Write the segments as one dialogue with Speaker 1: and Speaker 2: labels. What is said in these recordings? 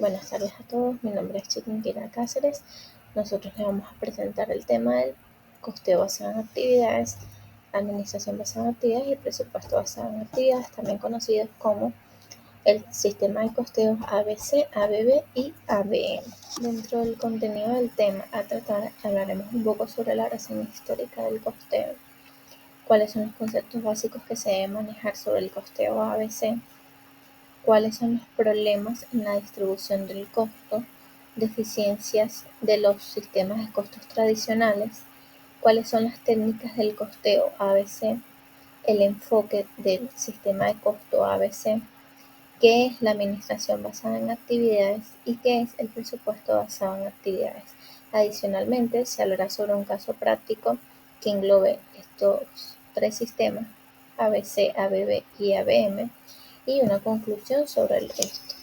Speaker 1: Buenas tardes a todos, mi nombre es Chiquinquina Cáceres. Nosotros les vamos a presentar el tema del costeo basado en actividades, administración basada en actividades y presupuesto basado en actividades, también conocidos como el sistema de costeos ABC, ABB y ABM. Dentro del contenido del tema a tratar, hablaremos un poco sobre la razón histórica del costeo, cuáles son los conceptos básicos que se deben manejar sobre el costeo ABC, cuáles son los problemas en la distribución del costo, deficiencias de los sistemas de costos tradicionales, cuáles son las técnicas del costeo ABC, el enfoque del sistema de costo ABC, qué es la administración basada en actividades y qué es el presupuesto basado en actividades. Adicionalmente, se hablará sobre un caso práctico que englobe estos tres sistemas, ABC, ABB y ABM, y una conclusión sobre esto.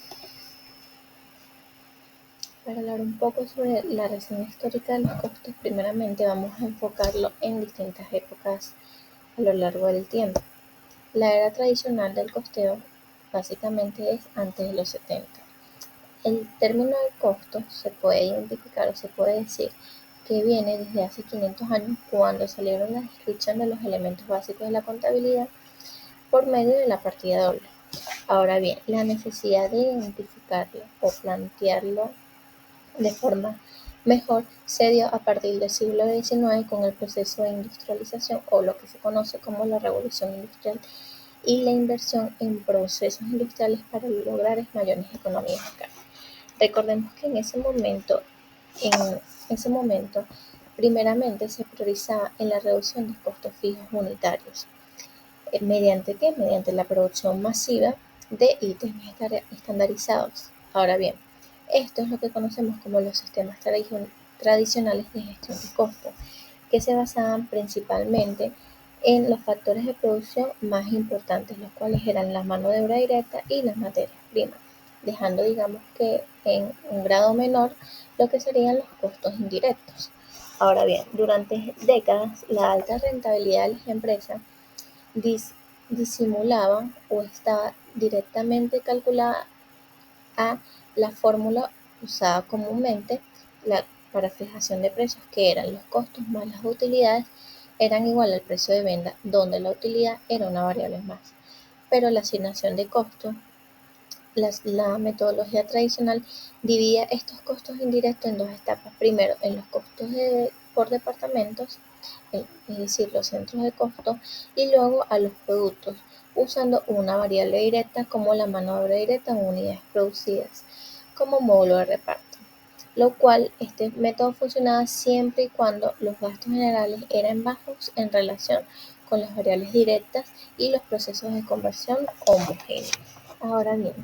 Speaker 1: Para hablar un poco sobre la razón histórica de los costos, primeramente vamos a enfocarlo en distintas épocas a lo largo del tiempo. La era tradicional del costeo básicamente es antes de los 70. El término de costo se puede identificar o se puede decir que viene desde hace 500 años, cuando salieron la descripción de los elementos básicos de la contabilidad por medio de la partida doble. Ahora bien, la necesidad de identificarlo o plantearlo de forma mejor se dio a partir del siglo XIX con el proceso de industrialización, o lo que se conoce como la revolución industrial, y la inversión en procesos industriales para lograr mayores economías de escala. Recordemos que en ese momento, primeramente se priorizaba en la reducción de costos fijos unitarios. ¿Mediante qué? Mediante la producción masiva de ítems estandarizados. Ahora bien, esto es lo que conocemos como los sistemas tradicionales de gestión de costos, que se basaban principalmente en los factores de producción más importantes, los cuales eran la mano de obra directa y las materias primas, dejando, digamos que en un grado menor, lo que serían los costos indirectos. Ahora bien, durante décadas, la alta rentabilidad de las empresas disimulaba o estaba directamente calculada a la fórmula usada comúnmente para fijación de precios, que eran los costos más las utilidades eran igual al precio de venta, donde la utilidad era una variable más. Pero la asignación de costos, la metodología tradicional dividía estos costos indirectos en dos etapas. Primero, en los costos por departamentos, es decir, los centros de costo, y luego a los productos, usando una variable directa como la mano de obra directa en unidades producidas como módulo de reparto, lo cual este método funcionaba siempre y cuando los gastos generales eran bajos en relación con las variables directas y los procesos de conversión homogéneos. Ahora bien,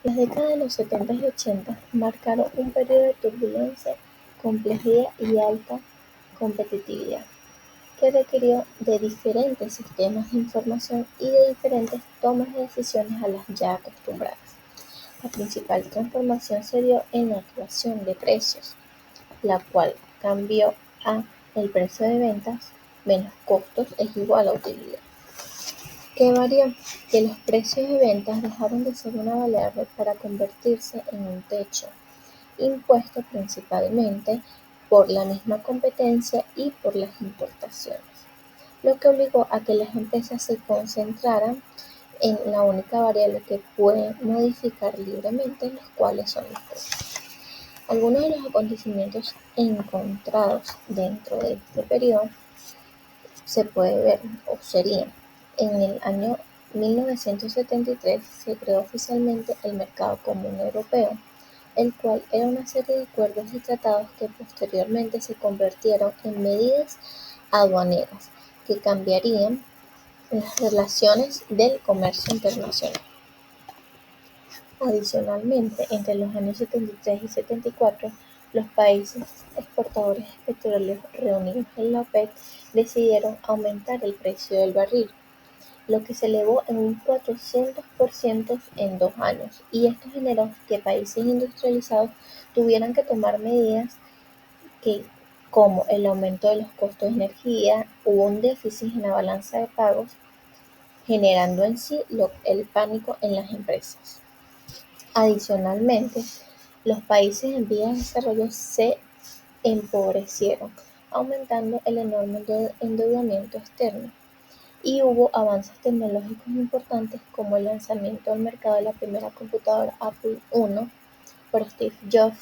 Speaker 1: las décadas de los 70 y 80 marcaron un periodo de turbulencia, complejidad y alta competitividad, que requirió de diferentes sistemas de información y de diferentes tomas de decisiones a las ya acostumbradas. La principal transformación se dio en la creación de precios, la cual cambió a el precio de ventas menos costos es igual a utilidad. ¿Qué varió? Que los precios de ventas dejaron de ser una variable para convertirse en un techo, impuesto principalmente por la misma competencia y por las importaciones, lo que obligó a que las empresas se concentraran en la única variable que pueden modificar libremente, los cuales son los precios. Algunos de los acontecimientos encontrados dentro de este periodo se puede ver o serían: en el año 1973 se creó oficialmente el Mercado Común Europeo, el cual era una serie de acuerdos y tratados que posteriormente se convirtieron en medidas aduaneras que cambiarían las relaciones del comercio internacional. Adicionalmente, entre los años 73 y 74, los países exportadores de petróleo reunidos en la OPEC decidieron aumentar el precio del barril, lo que se elevó en un 400% en 2 años, y esto generó que países industrializados tuvieran que tomar medidas como el aumento de los costos de energía. Hubo un déficit en la balanza de pagos, generando en sí el pánico en las empresas. Adicionalmente, Los países en vías de desarrollo se empobrecieron, aumentando el enorme endeudamiento externo, y hubo avances tecnológicos importantes como el lanzamiento al mercado de la primera computadora Apple I por Steve Jobs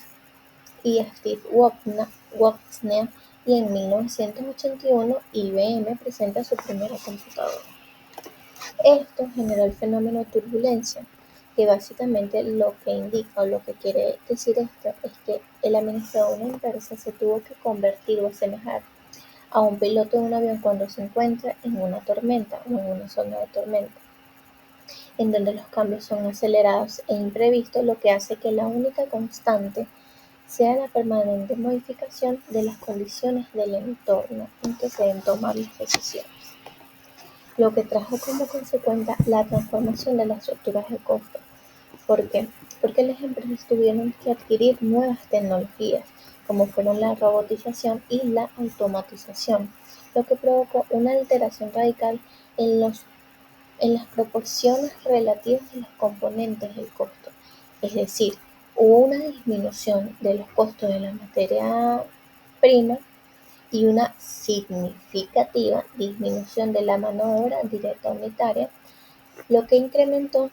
Speaker 1: y Steve Wozniak, y en 1981 IBM presenta su primera computadora. Esto generó el fenómeno turbulencia, que básicamente lo que indica o lo que quiere decir esto es que el administrador de una empresa se tuvo que convertir o asemejar a un piloto de un avión cuando se encuentra en una tormenta o en una zona de tormenta, en donde los cambios son acelerados e imprevistos, lo que hace que la única constante sea la permanente modificación de las condiciones del entorno en que se deben tomar las decisiones, lo que trajo como consecuencia la transformación de las estructuras de costo. ¿Por qué? Porque las empresas tuvieron que adquirir nuevas tecnologías, como fueron la robotización y la automatización, lo que provocó una alteración radical en las proporciones relativas de los componentes del costo. Es decir, hubo una disminución de los costos de la materia prima y una significativa disminución de la mano de obra directa unitaria, lo que incrementó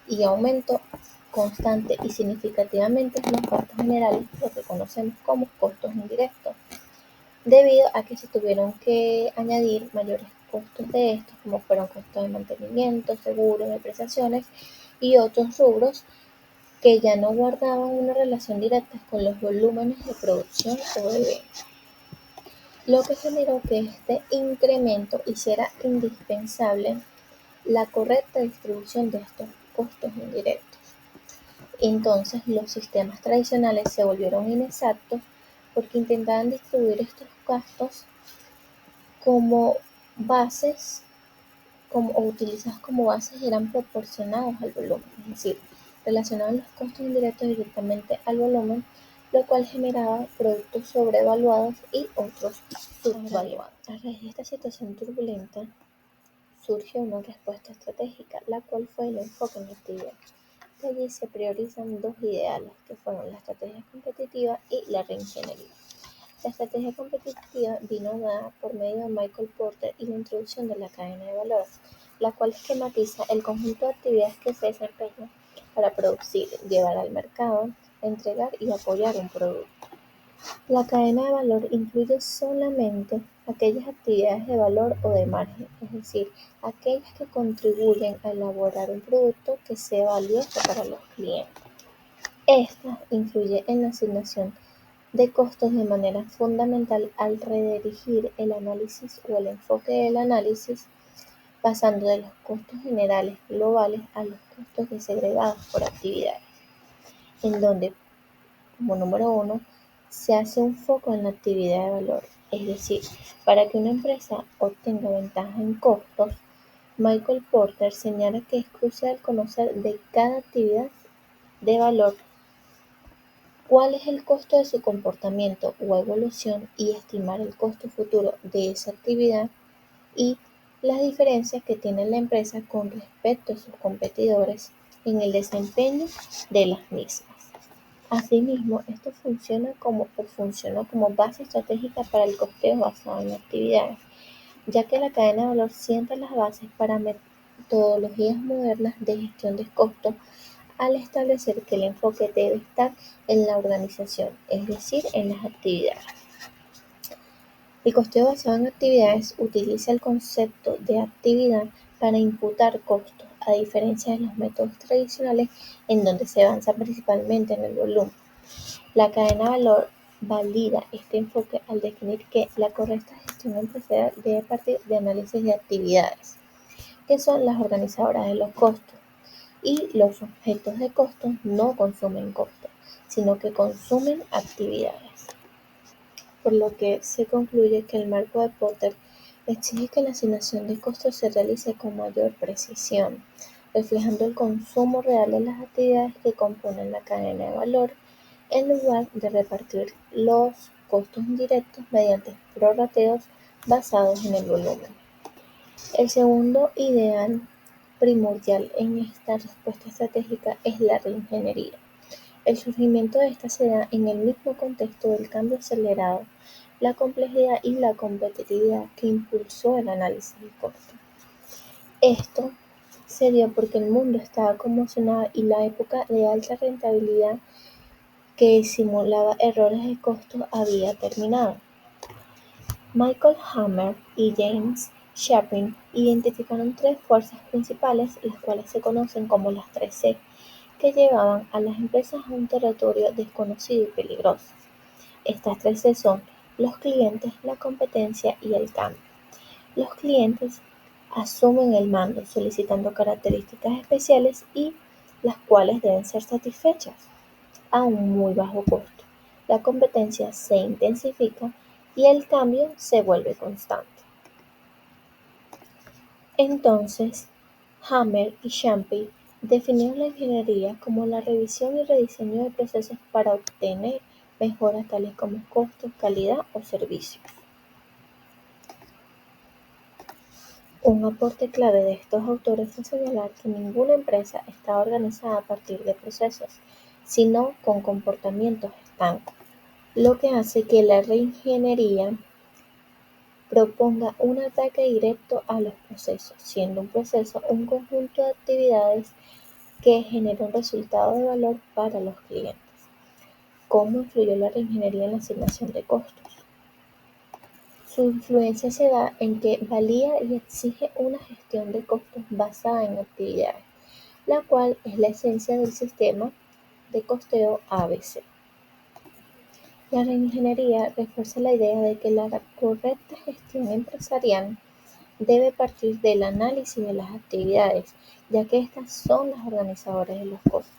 Speaker 1: y aumentó constante y significativamente los costos generales, lo que conocemos como costos indirectos, debido a que se tuvieron que añadir mayores costos de estos, como fueron costos de mantenimiento, seguros, depreciaciones y otros rubros que ya no guardaban una relación directa con los volúmenes de producción o de venta, lo que generó que este incremento hiciera indispensable la correcta distribución de estos costos indirectos. Entonces, los sistemas tradicionales se volvieron inexactos porque intentaban distribuir estos gastos como bases o utilizados como bases eran proporcionados al volumen, es decir, relacionaban los costos indirectos directamente al volumen, lo cual generaba productos sobrevaluados y otros subvaluados. A raíz de esta situación turbulenta, surge una respuesta estratégica, la cual fue el enfoque en la actividad. De allí se priorizan dos ideales, que fueron la estrategia competitiva y la reingeniería. La estrategia competitiva vino dada por medio de Michael Porter y la introducción de la cadena de valor, la cual esquematiza el conjunto de actividades que se desempeñan para producir, llevar al mercado, entregar y apoyar un producto. La cadena de valor incluye solamente aquellas actividades de valor o de margen, es decir, aquellas que contribuyen a elaborar un producto que sea valioso para los clientes. Esta influye en la asignación de costos de manera fundamental al redirigir el análisis o el enfoque del análisis, pasando de los costos generales globales a los costos desagregados por actividades, en donde, como número uno, se hace un foco en la actividad de valor, es decir, para que una empresa obtenga ventaja en costos. Michael Porter señala que es crucial conocer de cada actividad de valor cuál es el costo de su comportamiento o evolución y estimar el costo futuro de esa actividad y las diferencias que tiene la empresa con respecto a sus competidores en el desempeño de las mismas. Asimismo, esto funcionó como base estratégica para el costeo basado en actividades, ya que la cadena de valor sienta las bases para metodologías modernas de gestión de costos al establecer que el enfoque debe estar en la organización, es decir, en las actividades. El costeo basado en actividades utiliza el concepto de actividad para imputar costos, a diferencia de los métodos tradicionales en donde se avanza principalmente en el volumen. La cadena de valor valida este enfoque al definir que la correcta gestión empresarial debe partir de análisis de actividades, que son las organizadoras de los costos, y los objetos de costos no consumen costos, sino que consumen actividades. Por lo que se concluye que el marco de Porter exige que la asignación de costos se realice con mayor precisión, reflejando el consumo real de las actividades que componen la cadena de valor, en lugar de repartir los costos indirectos mediante prorrateos basados en el volumen. El segundo ideal primordial en esta respuesta estratégica es la reingeniería. El surgimiento de esta se da en el mismo contexto del cambio acelerado, la complejidad y la competitividad que impulsó el análisis de costos. Esto se dio porque el mundo estaba conmocionado y la época de alta rentabilidad que simulaba errores de costos había terminado. Michael Hammer y James Chapin identificaron tres fuerzas principales, las cuales se conocen como las 3C, que llevaban a las empresas a un territorio desconocido y peligroso. Estas 3C son los clientes, la competencia y el cambio. Los clientes asumen el mando solicitando características especiales y las cuales deben ser satisfechas a un muy bajo costo. La competencia se intensifica y el cambio se vuelve constante. Entonces, Hammer y Champy definieron la ingeniería como la revisión y rediseño de procesos para obtener mejoras tales como costos, calidad o servicios. Un aporte clave de estos autores fue señalar que ninguna empresa está organizada a partir de procesos, sino con comportamientos estancos, lo que hace que la reingeniería proponga un ataque directo a los procesos, siendo un proceso un conjunto de actividades que genera un resultado de valor para los clientes. ¿Cómo influyó la reingeniería en la asignación de costos? Su influencia se da en que valía y exige una gestión de costos basada en actividades, la cual es la esencia del sistema de costeo ABC. La reingeniería refuerza la idea de que la correcta gestión empresarial debe partir del análisis de las actividades, ya que estas son las organizadoras de los costos.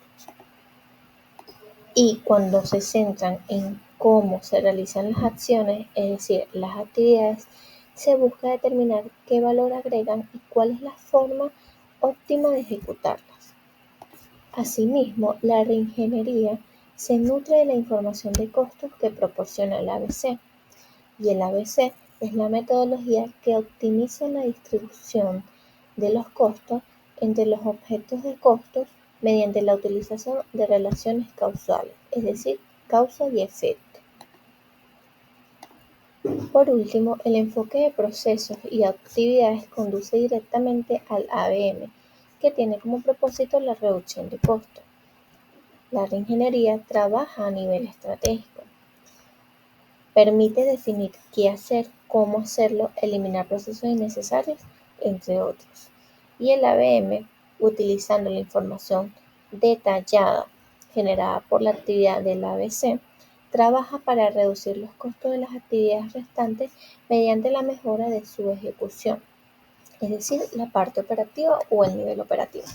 Speaker 1: Y cuando se centran en cómo se realizan las acciones, es decir, las actividades, se busca determinar qué valor agregan y cuál es la forma óptima de ejecutarlas. Asimismo, la reingeniería se nutre de la información de costos que proporciona el ABC, y el ABC es la metodología que optimiza la distribución de los costos entre los objetos de costos mediante la utilización de relaciones causales, es decir, causa y efecto. Por último, el enfoque de procesos y actividades conduce directamente al ABM, que tiene como propósito la reducción de costos. La reingeniería trabaja a nivel estratégico. Permite definir qué hacer, cómo hacerlo, eliminar procesos innecesarios, entre otros. Y el ABM, utilizando la información detallada generada por la actividad del ABC, trabaja para reducir los costos de las actividades restantes mediante la mejora de su ejecución, es decir, la parte operativa o el nivel operativo.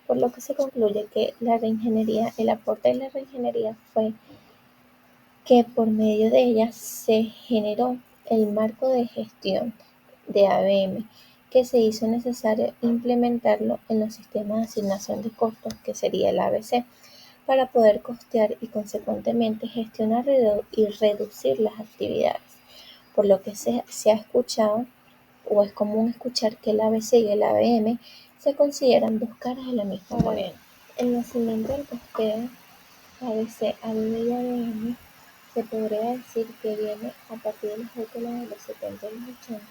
Speaker 1: Por lo que se concluye que el aporte de la reingeniería fue que por medio de ella se generó el marco de gestión de ABM, que se hizo necesario implementarlo en los sistemas de asignación de costos, que sería el ABC, para poder costear y consecuentemente gestionar y reducir las actividades, por lo que se ha escuchado o es común escuchar que el ABC y el ABM se consideran dos caras de la misma moneda. El nacimiento del costeo ABC, ABB y ABM se podría decir que viene a partir de las décadas de los 70 y los 80,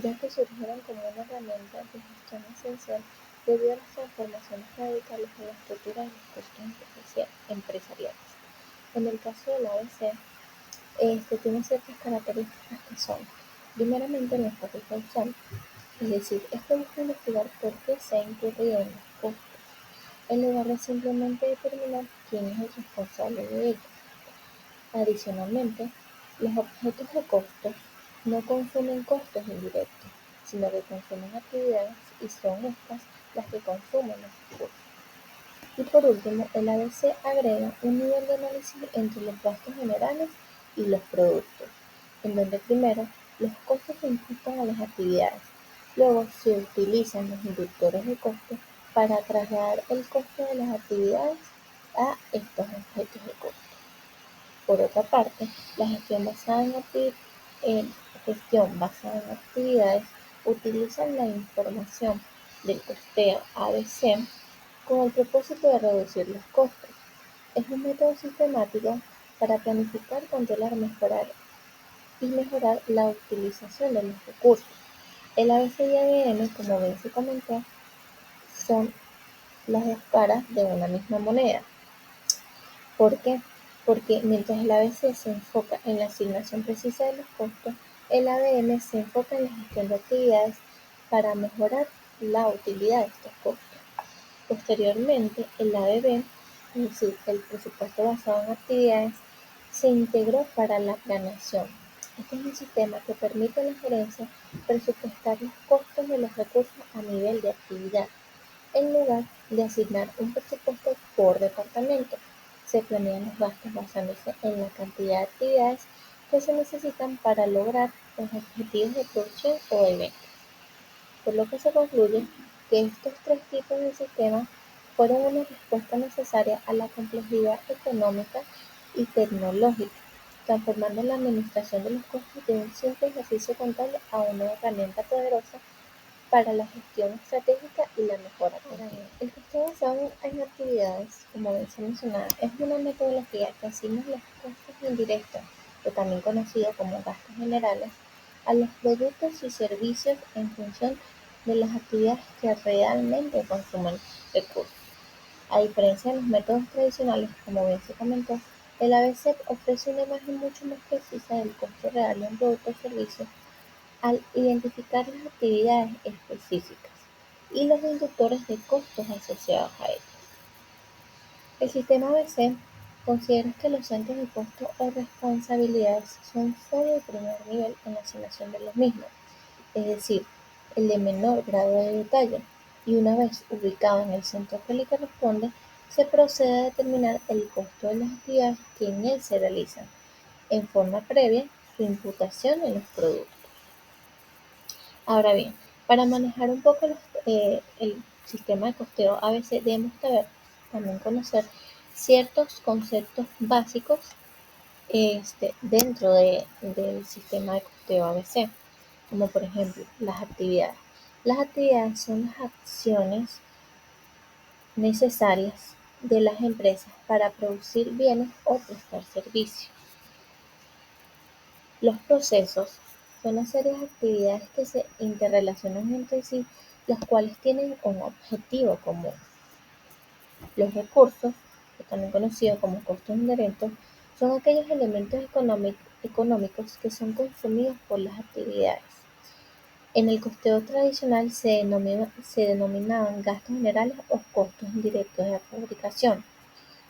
Speaker 1: ya que surgieron como una herramienta de gestión esencial debido a las transformaciones radicales en la estructura de los costos empresariales. En el caso del ABC, este tiene ciertas características que son, primeramente, el enfoque causal, es decir, esto busca investigar por qué se ha incurrido en los costos, en lugar de simplemente determinar quién es el responsable de ellos. Adicionalmente, los objetos de costos no consumen costos indirectos, sino que consumen actividades y son estas las que consumen los recursos. Y por último, el ABC agrega un nivel de análisis entre los gastos generales y los productos, en donde primero los costos se imputan a las actividades, luego se utilizan los inductores de costos para trasladar el costo de las actividades a estos objetos de costos. Por otra parte, la gestión basada en actividades utiliza la información del costeo ABC con el propósito de reducir los costos. Es un método sistemático para planificar, controlar, mejorar la utilización de los recursos. El ABC y ABM, como bien se comentó, son las dos caras de una misma moneda. ¿Por qué? Porque mientras el ABC se enfoca en la asignación precisa de los costos, el ABM se enfoca en la gestión de actividades para mejorar la utilidad de estos costos. Posteriormente, el ABB, es decir, el presupuesto basado en actividades, se integró para la planeación. Este es un sistema que permite a la gerencia presupuestar los costos de los recursos a nivel de actividad, en lugar de asignar un presupuesto por departamento. Se planean los gastos basándose en la cantidad de actividades que se necesitan para lograr los objetivos de producción o de venta. Por lo que se concluye que estos tres tipos de sistemas fueron una respuesta necesaria a la complejidad económica y tecnológica, transformando la administración de los costos de un simple ejercicio contable a una herramienta poderosa para la gestión estratégica y la mejora continua. El costeo basado en actividades, como bien se mencionaba, es una metodología que asigna los costos indirectos, o también conocido como gastos generales, a los productos y servicios en función de las actividades que realmente consumen recursos. A diferencia de los métodos tradicionales, como bien se comentó, el ABC ofrece una imagen mucho más precisa del costo real de un producto o servicio al identificar las actividades específicas y los inductores de costos asociados a ellas. El sistema ABC considera que los centros de costo o responsabilidades son solo el primer nivel en la asignación de los mismos, es decir, el de menor grado de detalle, y una vez ubicado en el centro que le corresponde, se procede a determinar el costo de las actividades que en él se realizan, en forma previa su imputación en los productos. Ahora bien, para manejar un poco el sistema de costeo ABC debemos también conocer ciertos conceptos básicos dentro del sistema de costeo ABC, como por ejemplo las actividades. Las actividades son las acciones necesarias de las empresas para producir bienes o prestar servicios. Los procesos son una serie de actividades que se interrelacionan entre sí, las cuales tienen un objetivo común. Los recursos, que también conocidos como costos indirectos, son aquellos elementos económicos que son consumidos por las actividades. En el costeo tradicional se denominaban gastos generales o costos indirectos de la fabricación.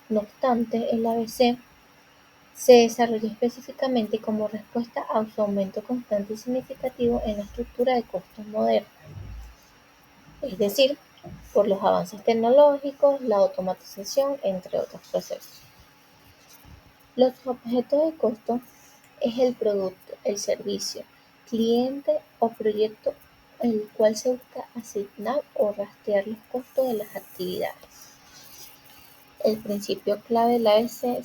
Speaker 1: No obstante, el ABC se desarrolló específicamente como respuesta a su aumento constante y significativo en la estructura de costos moderna, es decir, por los avances tecnológicos, la automatización, entre otros procesos. Los objetos de costo es el producto, el servicio, cliente o proyecto el cual se busca asignar o rastrear los costos de las actividades. El principio clave de la ABC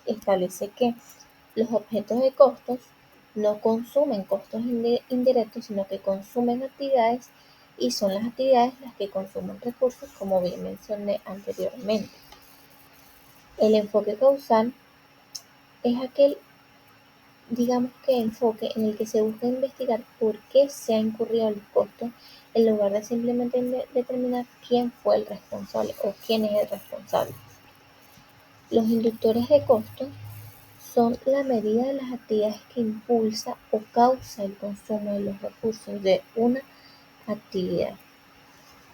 Speaker 1: establece que los objetos de costos no consumen costos indirectos, sino que consumen actividades y son las actividades las que consumen recursos, como bien mencioné anteriormente. El enfoque causal es aquel, digamos que enfoque en el que se busca investigar por qué se ha incurrido los costos en lugar de simplemente determinar quién fue el responsable o quién es el responsable. Los inductores de costo son la medida de las actividades que impulsa o causa el consumo de los recursos de una actividad.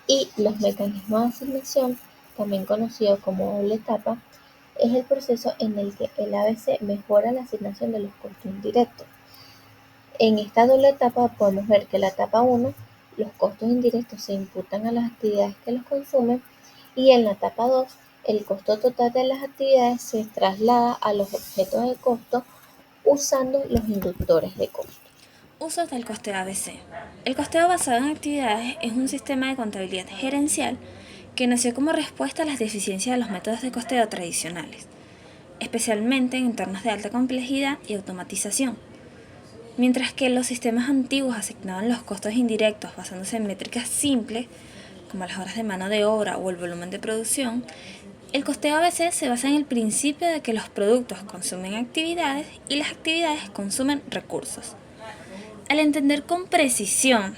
Speaker 1: Y los mecanismos de asignación, también conocidos como doble etapa, es el proceso en el que el ABC mejora la asignación de los costos indirectos. En esta doble etapa podemos ver que en la etapa 1 los costos indirectos se imputan a las actividades que los consumen y en la etapa 2 el costo total de las actividades se traslada a los objetos de costo usando los inductores de costo.
Speaker 2: Usos del costeo ABC. El costeo basado en actividades es un sistema de contabilidad gerencial que nació como respuesta a las deficiencias de los métodos de costeo tradicionales, especialmente en entornos de alta complejidad y automatización. Mientras que los sistemas antiguos asignaban los costos indirectos basándose en métricas simples, como las horas de mano de obra o el volumen de producción, el costeo ABC se basa en el principio de que los productos consumen actividades y las actividades consumen recursos. Al entender con precisión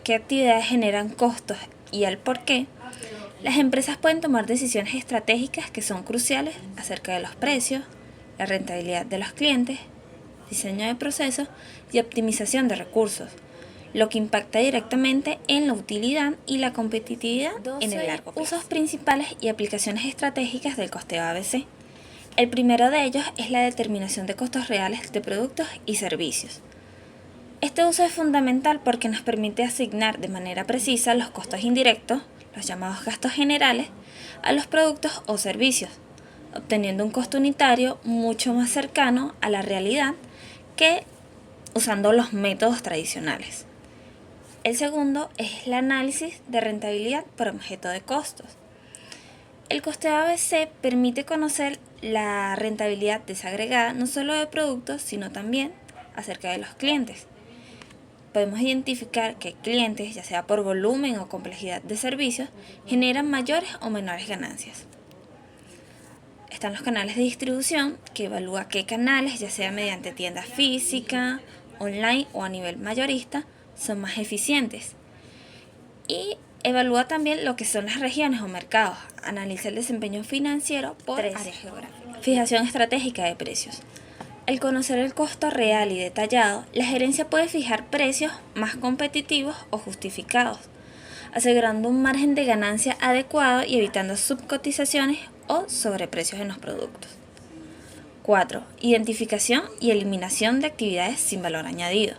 Speaker 2: qué actividades generan costos y el por qué, las empresas pueden tomar decisiones estratégicas que son cruciales acerca de los precios, la rentabilidad de los clientes, diseño de procesos y optimización de recursos, lo que impacta directamente en la utilidad y la competitividad en el largo plazo. Usos principales y aplicaciones estratégicas del costeo ABC. El primero de ellos es la determinación de costos reales de productos y servicios. Este uso es fundamental porque nos permite asignar de manera precisa los costos indirectos, los llamados gastos generales, a los productos o servicios, obteniendo un costo unitario mucho más cercano a la realidad que usando los métodos tradicionales. El segundo es el análisis de rentabilidad por objeto de costos. El costeo ABC permite conocer la rentabilidad desagregada no solo de productos, sino también acerca de los clientes. Podemos identificar que clientes, ya sea por volumen o complejidad de servicios, generan mayores o menores ganancias. Están los canales de distribución, que evalúa qué canales, ya sea mediante tienda física, online o a nivel mayorista, son más eficientes. Y evalúa también lo que son las regiones o mercados. Analiza el desempeño financiero por área geográfica. Fijación estratégica de precios. Al conocer el costo real y detallado, la gerencia puede fijar precios más competitivos o justificados, asegurando un margen de ganancia adecuado y evitando subcotizaciones o sobreprecios en los productos. 4. Identificación y eliminación de actividades sin valor añadido.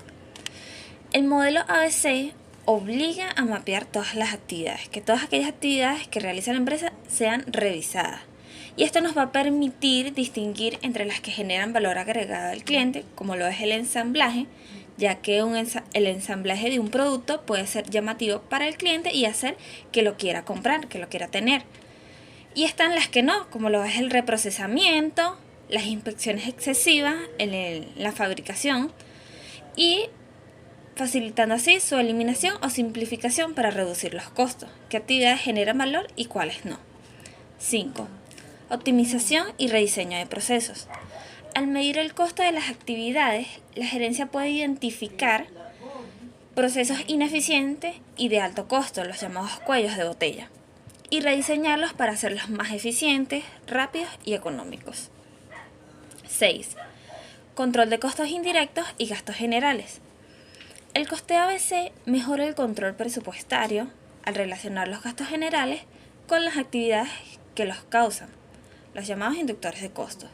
Speaker 2: El modelo ABC obliga a mapear todas las actividades, que todas aquellas actividades que realiza la empresa sean revisadas. Y esto nos va a permitir distinguir entre las que generan valor agregado al cliente, como lo es el ensamblaje, ya que el ensamblaje de un producto puede ser llamativo para el cliente y hacer que lo quiera comprar, que lo quiera tener. Y están las que no, como lo es el reprocesamiento, las inspecciones excesivas en la fabricación y facilitando así su eliminación o simplificación para reducir los costos, qué actividades generan valor y cuáles no. 5. Optimización y rediseño de procesos. Al medir el costo de las actividades, la gerencia puede identificar procesos ineficientes y de alto costo, los llamados cuellos de botella, y rediseñarlos para hacerlos más eficientes, rápidos y económicos. 6. Control de costos indirectos y gastos generales. El costeo ABC mejora el control presupuestario al relacionar los gastos generales con las actividades que los causan, los llamados inductores de costos,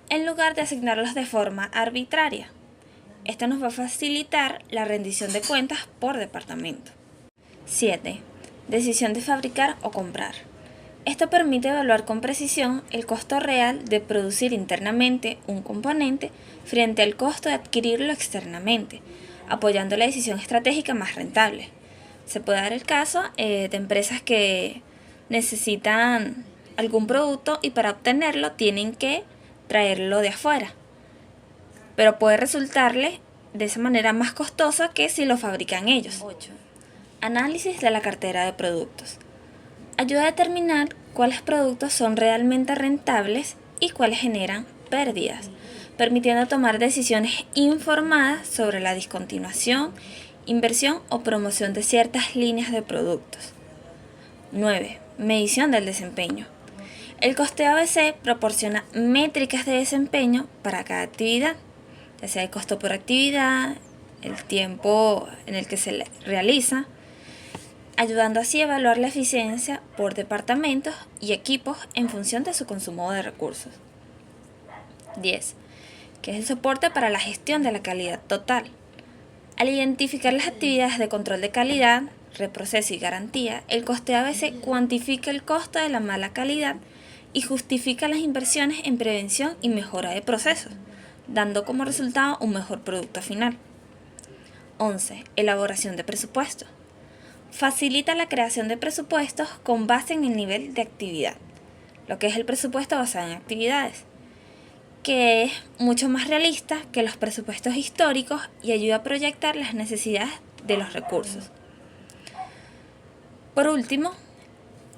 Speaker 2: en lugar de asignarlos de forma arbitraria. Esto nos va a facilitar la rendición de cuentas por departamento. 7. Decisión de fabricar o comprar. Esto permite evaluar con precisión el costo real de producir internamente un componente frente al costo de adquirirlo externamente, apoyando la decisión estratégica más rentable. Se puede dar el caso de empresas que necesitan algún producto y para obtenerlo tienen que traerlo de afuera, pero puede resultarle de esa manera más costoso que si lo fabrican ellos. 8. Análisis de la cartera de productos. Ayuda a determinar cuáles productos son realmente rentables y cuáles generan pérdidas, permitiendo tomar decisiones informadas sobre la discontinuación, inversión o promoción de ciertas líneas de productos. 9. Medición del desempeño. El costeo ABC proporciona métricas de desempeño para cada actividad, ya sea el costo por actividad, el tiempo en el que se realiza, ayudando así a evaluar la eficiencia por departamentos y equipos en función de su consumo de recursos. 10. Que es el soporte para la gestión de la calidad total. Al identificar las actividades de control de calidad, reproceso y garantía, el costeo ABC cuantifica el costo de la mala calidad y justifica las inversiones en prevención y mejora de procesos, dando como resultado un mejor producto final. 11. Elaboración de presupuestos. Facilita la creación de presupuestos con base en el nivel de actividad, lo que es el presupuesto basado en actividades, que es mucho más realista que los presupuestos históricos y ayuda a proyectar las necesidades de los recursos. Por último,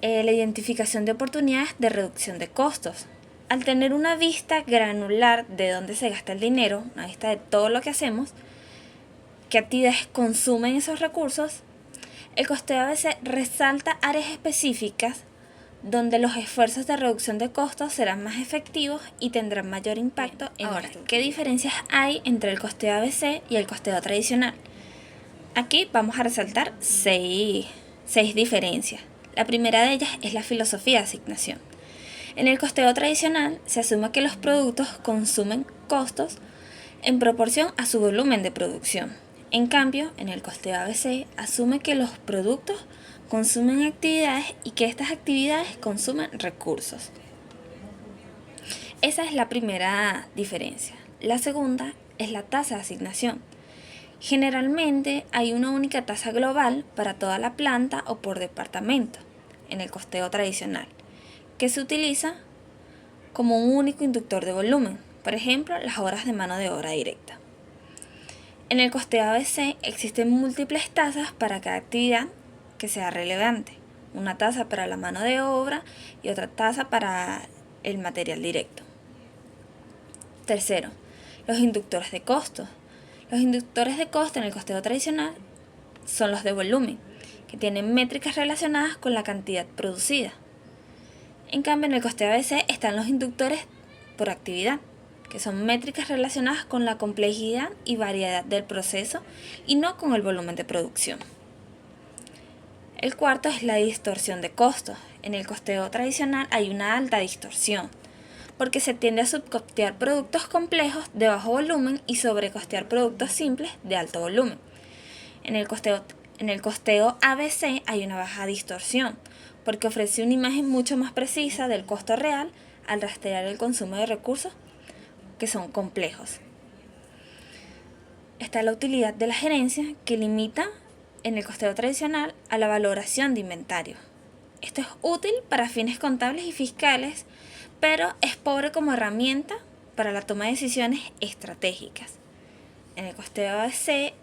Speaker 2: la identificación de oportunidades de reducción de costos. Al tener una vista granular de dónde se gasta el dinero, una vista de todo lo que hacemos, qué actividades consumen esos recursos, el costeo ABC resalta áreas específicas donde los esfuerzos de reducción de costos serán más efectivos y tendrán mayor impacto en
Speaker 1: Ahora,
Speaker 2: ¿qué diferencias hay entre el costeo ABC y el costeo tradicional? Aquí vamos a resaltar seis diferencias. La primera de ellas es la filosofía de asignación. En el costeo tradicional se asume que los productos consumen costos en proporción a su volumen de producción. En cambio, en el costeo ABC asume que los productos consumen actividades y que estas actividades consumen recursos. Esa es la primera diferencia. La segunda es la tasa de asignación. Generalmente hay una única tasa global para toda la planta o por departamento, en el costeo tradicional, que se utiliza como un único inductor de volumen, por ejemplo, las horas de mano de obra directa. En el costeo ABC existen múltiples tasas para cada actividad que sea relevante, una tasa para la mano de obra y otra tasa para el material directo. Tercero, los inductores de costos. Los inductores de costo en el costeo tradicional son los de volumen, que tienen métricas relacionadas con la cantidad producida. En cambio, en el costeo ABC están los inductores por actividad, que son métricas relacionadas con la complejidad y variedad del proceso y no con el volumen de producción. El cuarto es la distorsión de costos. En el costeo tradicional hay una alta distorsión, porque se tiende a subcostear productos complejos de bajo volumen y sobrecostear productos simples de alto volumen. En el costeo ABC hay una baja distorsión, porque ofrece una imagen mucho más precisa del costo real al rastrear el consumo de recursos que son complejos. Está la utilidad de la gerencia, que limita en el costeo tradicional a la valoración de inventario. Esto es útil para fines contables y fiscales, pero es pobre como herramienta para la toma de decisiones estratégicas. En el costeo ABC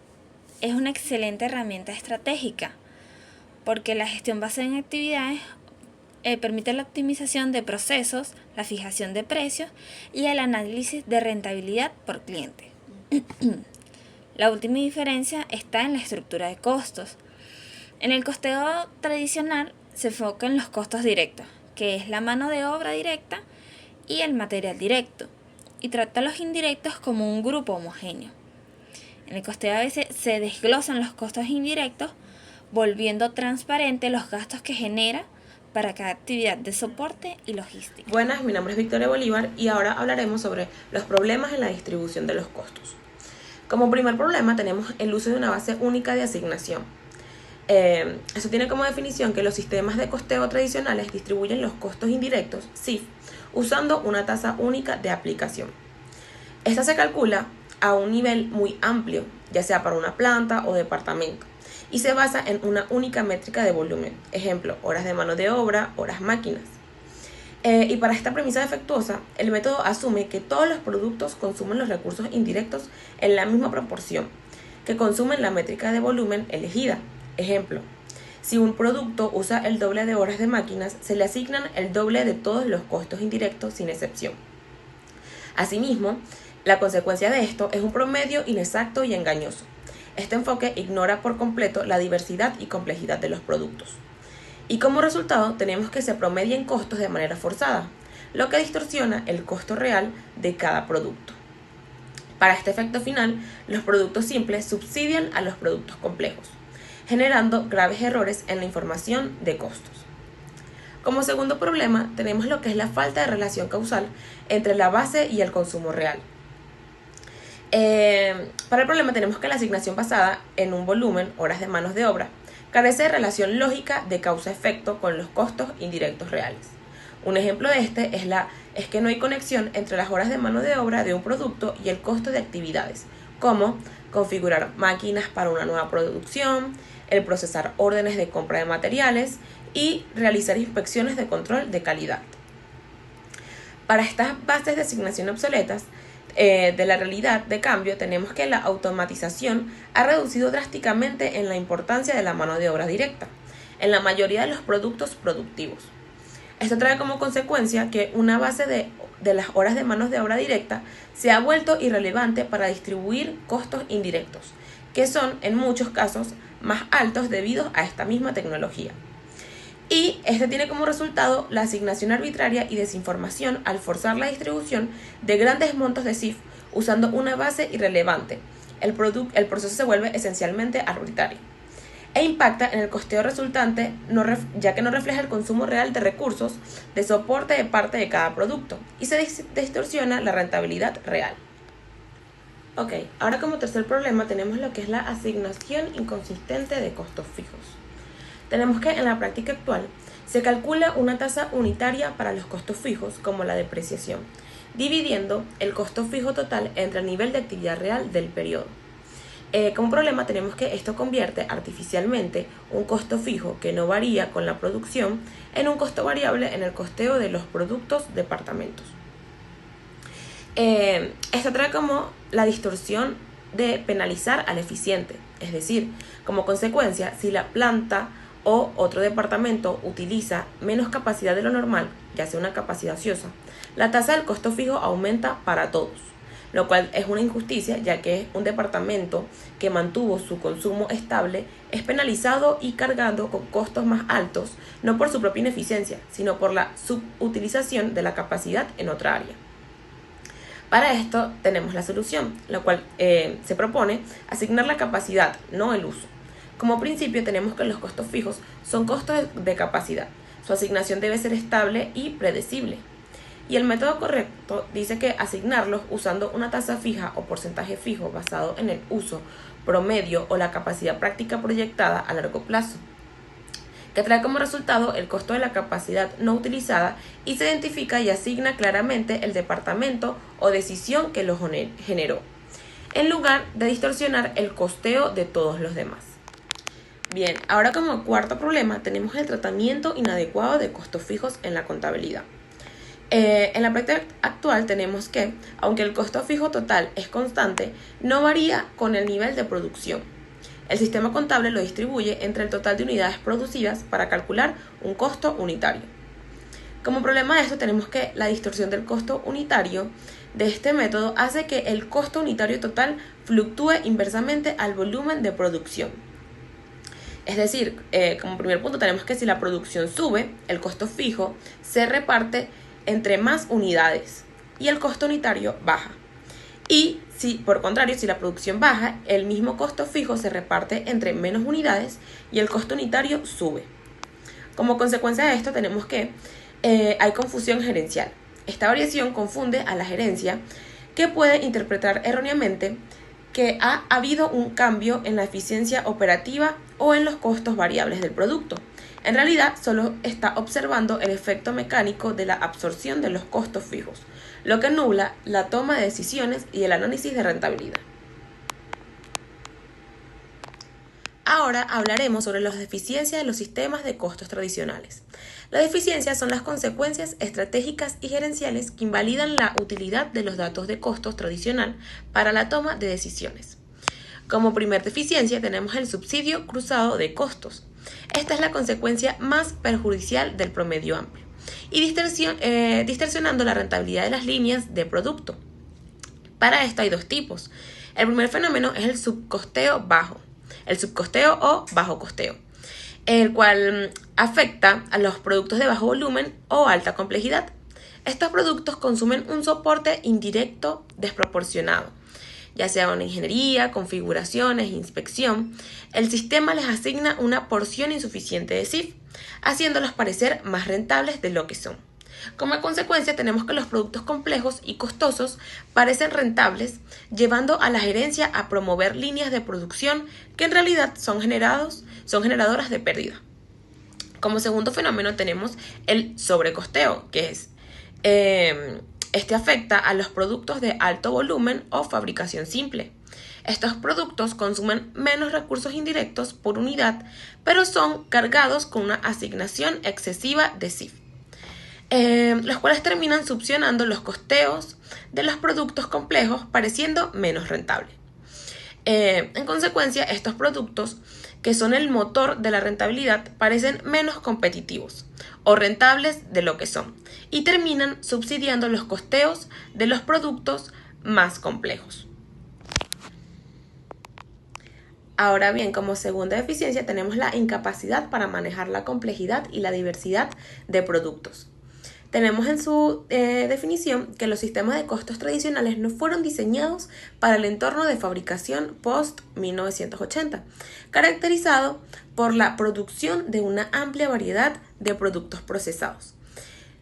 Speaker 2: es una excelente herramienta estratégica, porque la gestión basada en actividades permite la optimización de procesos, la fijación de precios y el análisis de rentabilidad por cliente. La última diferencia está en la estructura de costos. En el costeo tradicional se enfoca en los costos directos, que es la mano de obra directa y el material directo, y trata a los indirectos como un grupo homogéneo. En el costeo ABC se desglosan los costos indirectos, volviendo transparente los gastos que genera para cada actividad de soporte y logística.
Speaker 3: Buenas, mi nombre es Victoria Bolívar y ahora hablaremos sobre los problemas en la distribución de los costos. Como primer problema tenemos el uso de una base única de asignación. Eso tiene como definición que los sistemas de costeo tradicionales distribuyen los costos indirectos, CIF, usando una tasa única de aplicación. Esta se calcula a un nivel muy amplio, ya sea para una planta o departamento, y se basa en una única métrica de volumen, ejemplo, horas de mano de obra, horas máquinas. Y para esta premisa defectuosa, el método asume que todos los productos consumen los recursos indirectos en la misma proporción, que consumen la métrica de volumen elegida. Ejemplo, si un producto usa el doble de horas de máquinas, se le asignan el doble de todos los costos indirectos sin excepción. Asimismo, la consecuencia de esto es un promedio inexacto y engañoso. Este enfoque ignora por completo la diversidad y complejidad de los productos. Y como resultado tenemos que se promedien costos de manera forzada, lo que distorsiona el costo real de cada producto. Para este efecto final, los productos simples subsidian a los productos complejos, generando graves errores en la información de costos. Como segundo problema, tenemos lo que es la falta de relación causal entre la base y el consumo real. Para el problema tenemos que la asignación basada en un volumen, horas de manos de obra, carece de relación lógica de causa-efecto con los costos indirectos reales. Un ejemplo de este es que no hay conexión entre las horas de mano de obra de un producto y el costo de actividades, como configurar máquinas para una nueva producción, el procesar órdenes de compra de materiales y realizar inspecciones de control de calidad. Para estas bases de asignación obsoletas, de la realidad de cambio, tenemos que la automatización ha reducido drásticamente en la importancia de la mano de obra directa. en la mayoría de los productos productivos. Esto trae como consecuencia que una base de las horas de manos de obra directa se ha vuelto irrelevante para distribuir costos indirectos, que son en muchos casos más altos debido a esta misma tecnología. Y este tiene como resultado la asignación arbitraria y desinformación al forzar la distribución de grandes montos de CIF usando una base irrelevante. El proceso se vuelve esencialmente arbitrario e impacta en el costeo resultante, ya que no refleja el consumo real de recursos de soporte de parte de cada producto y se distorsiona la rentabilidad real. Ok, ahora como tercer problema tenemos lo que es la asignación inconsistente de costos fijos. Tenemos que en la práctica actual se calcula una tasa unitaria para los costos fijos como la depreciación, dividiendo el costo fijo total entre el nivel de actividad real del periodo. Como problema tenemos que esto convierte artificialmente un costo fijo que no varía con la producción en un costo variable en el costeo de los productos departamentos. Esto trae como la distorsión de penalizar al eficiente, es decir, como consecuencia, si la planta o otro departamento utiliza menos capacidad de lo normal, ya sea una capacidad ociosa, la tasa del costo fijo aumenta para todos, lo cual es una injusticia, ya que un departamento que mantuvo su consumo estable es penalizado y cargando con costos más altos, no por su propia ineficiencia, sino por la subutilización de la capacidad en otra área. Para esto tenemos la solución, la cual se propone asignar la capacidad, no el uso. Como principio tenemos que los costos fijos son costos de capacidad. Su asignación debe ser estable y predecible. Y el método correcto dice que asignarlos usando una tasa fija o porcentaje fijo basado en el uso promedio o la capacidad práctica proyectada a largo plazo, que trae como resultado el costo de la capacidad no utilizada y se identifica y asigna claramente el departamento o decisión que lo generó, en lugar de distorsionar el costeo de todos los demás. Bien, ahora como cuarto problema tenemos el tratamiento inadecuado de costos fijos en la contabilidad. En la práctica actual tenemos que, aunque el costo fijo total es constante, no varía con el nivel de producción. El sistema contable lo distribuye entre el total de unidades producidas para calcular un costo unitario. Como problema de esto tenemos que la distorsión del costo unitario de este método hace que el costo unitario total fluctúe inversamente al volumen de producción. Es decir, como primer punto tenemos que si la producción sube, el costo fijo se reparte entre más unidades y el costo unitario baja. Y si, por contrario, si la producción baja, el mismo costo fijo se reparte entre menos unidades y el costo unitario sube. Como consecuencia de esto tenemos que hay confusión gerencial. Esta variación confunde a la gerencia, que puede interpretar erróneamente que ha habido un cambio en la eficiencia operativa o en los costos variables del producto. En realidad, solo está observando el efecto mecánico de la absorción de los costos fijos, lo que nubla la toma de decisiones y el análisis de rentabilidad. Ahora hablaremos sobre las deficiencias de los sistemas de costos tradicionales. Las deficiencias son las consecuencias estratégicas y gerenciales que invalidan la utilidad de los datos de costos tradicional para la toma de decisiones. Como primer deficiencia tenemos el subsidio cruzado de costos. Esta es la consecuencia más perjudicial del promedio amplio y distorsionando la rentabilidad de las líneas de producto. Para esto hay dos tipos. El primer fenómeno es el subcosteo bajo, el subcosteo o bajo costeo, el cual afecta a los productos de bajo volumen o alta complejidad. Estos productos consumen un soporte indirecto desproporcionado, ya sea una ingeniería, configuraciones, inspección. El sistema les asigna una porción insuficiente de CIF, haciéndolos parecer más rentables de lo que son. Como consecuencia tenemos que los productos complejos y costosos parecen rentables, llevando a la gerencia a promover líneas de producción que en realidad son generadoras de pérdida. Como segundo fenómeno tenemos el sobrecosteo, que es este afecta a los productos de alto volumen o fabricación simple. Estos productos consumen menos recursos indirectos por unidad, pero son cargados con una asignación excesiva de CIF, los cuales terminan subsanando los costeos de los productos complejos, pareciendo menos rentables. En consecuencia, estos productos que son el motor de la rentabilidad, parecen menos competitivos o rentables de lo que son y terminan subsidiando los costeos de los productos más complejos. Ahora bien, como segunda deficiencia tenemos la incapacidad para manejar la complejidad y la diversidad de productos. Tenemos en su definición que los sistemas de costos tradicionales no fueron diseñados para el entorno de fabricación post-1980, caracterizado por la producción de una amplia variedad de productos procesados,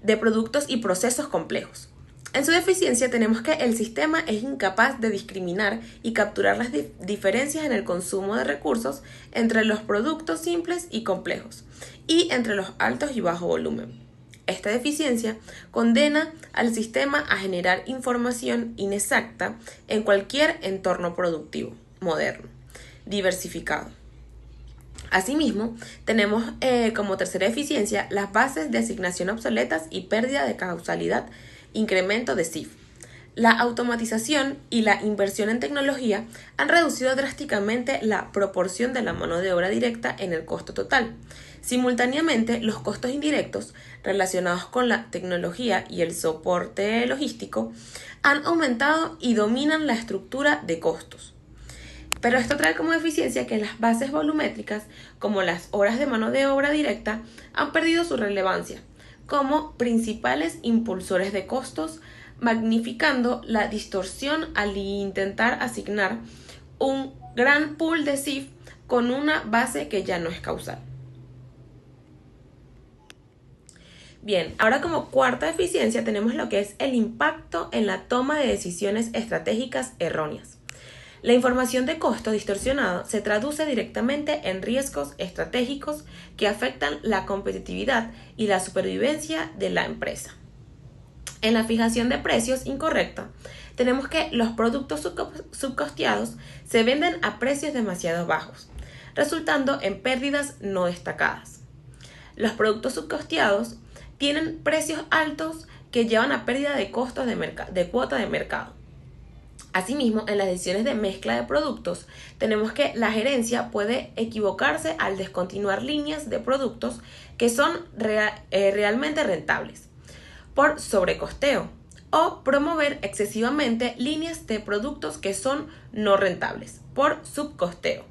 Speaker 3: de productos y procesos complejos. En su deficiencia tenemos que el sistema es incapaz de discriminar y capturar las diferencias en el consumo de recursos entre los productos simples y complejos, y entre los altos y bajo volumen. Esta deficiencia condena al sistema a generar información inexacta en cualquier entorno productivo, moderno, diversificado. Asimismo, tenemos como tercera deficiencia las bases de asignación obsoletas y pérdida de causalidad, incremento de CIF. La automatización y la inversión en tecnología han reducido drásticamente la proporción de la mano de obra directa en el costo total. Simultáneamente, los costos indirectos relacionados con la tecnología y el soporte logístico han aumentado y dominan la estructura de costos. Pero esto trae como deficiencia que las bases volumétricas, como las horas de mano de obra directa, han perdido su relevancia como principales impulsores de costos, magnificando la distorsión al intentar asignar un gran pool de CIF con una base que ya no es causal. Bien, ahora como cuarta deficiencia tenemos lo que es el impacto en la toma de decisiones estratégicas erróneas. La información de costo distorsionado se traduce directamente en riesgos estratégicos que afectan la competitividad y la supervivencia de la empresa. En la fijación de precios incorrecta, tenemos que los productos subcosteados se venden a precios demasiado bajos, resultando en pérdidas no destacadas. Los productos subcosteados tienen precios altos que llevan a pérdida de costos de cuota de mercado. Asimismo, en las decisiones de mezcla de productos, tenemos que la gerencia puede equivocarse al descontinuar líneas de productos que son realmente rentables por sobrecosteo o promover excesivamente líneas de productos que son no rentables por subcosteo.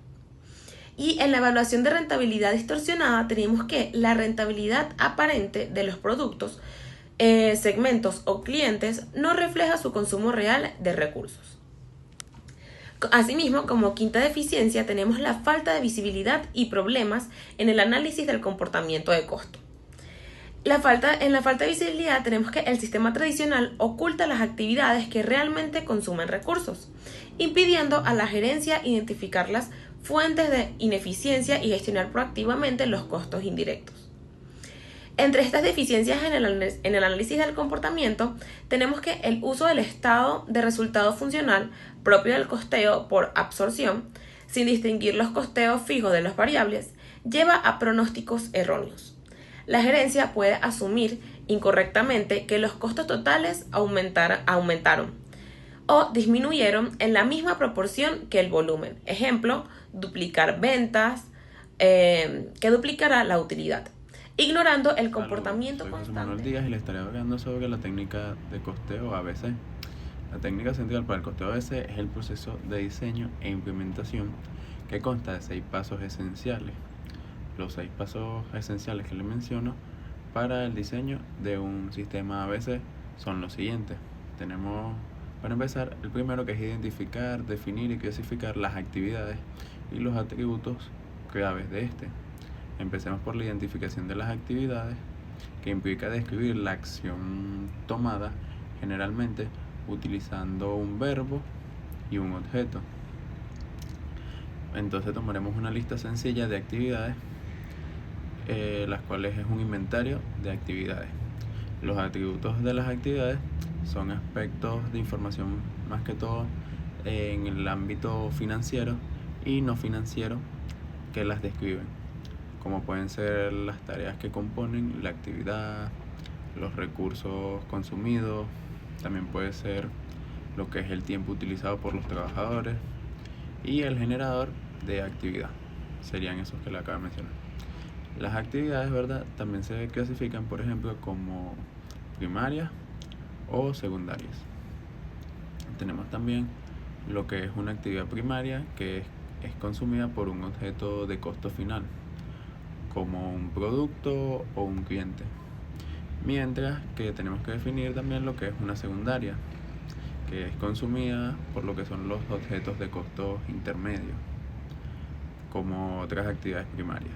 Speaker 3: Y en la evaluación de rentabilidad distorsionada tenemos que la rentabilidad aparente de los productos, segmentos o clientes no refleja su consumo real de recursos. Asimismo, como quinta deficiencia tenemos la falta de visibilidad y problemas en el análisis del comportamiento de costo. En la falta de visibilidad tenemos que el sistema tradicional oculta las actividades que realmente consumen recursos, impidiendo a la gerencia identificar las fuentes de ineficiencia y gestionar proactivamente los costos indirectos. Entre estas deficiencias en el análisis del comportamiento tenemos que el uso del estado de resultado funcional propio del costeo por absorción, sin distinguir los costeos fijos de los variables, lleva a pronósticos erróneos. La gerencia puede asumir incorrectamente que los costos totales aumentaron o disminuyeron en la misma proporción que el volumen. Ejemplo, duplicar ventas, que duplicará la utilidad, ignorando el comportamiento
Speaker 4: constante.
Speaker 3: Soy José Manuel
Speaker 4: Díaz y les estaré hablando sobre la técnica de costeo ABC. La técnica central para el costeo ABC es el proceso de diseño e implementación que consta de 6 pasos esenciales. Los 6 pasos esenciales que les menciono para el diseño de un sistema ABC son los siguientes. Tenemos, para empezar, el primero, que es identificar, definir y clasificar las actividades y los atributos claves de este. Empecemos por la identificación de las actividades, que implica describir la acción tomada, generalmente utilizando un verbo y un objeto. Entonces tomaremos una lista sencilla de actividades, las cuales es un inventario de actividades. Los atributos de las actividades son aspectos de información más que todo en el ámbito financiero y no financiero que las describen, como pueden ser las tareas que componen la actividad, los recursos consumidos, también puede ser lo que es el tiempo utilizado por los trabajadores y el generador de actividad. serían esos que le acabo de mencionar. Las actividades, ¿verdad?, también se clasifican, por ejemplo, como primarias o secundarias. Tenemos también lo que es una actividad primaria, que es consumida por un objeto de costo final, como un producto o un cliente. Mientras que tenemos que definir también lo que es una secundaria, que es consumida por lo que son los objetos de costo intermedio, como otras actividades primarias.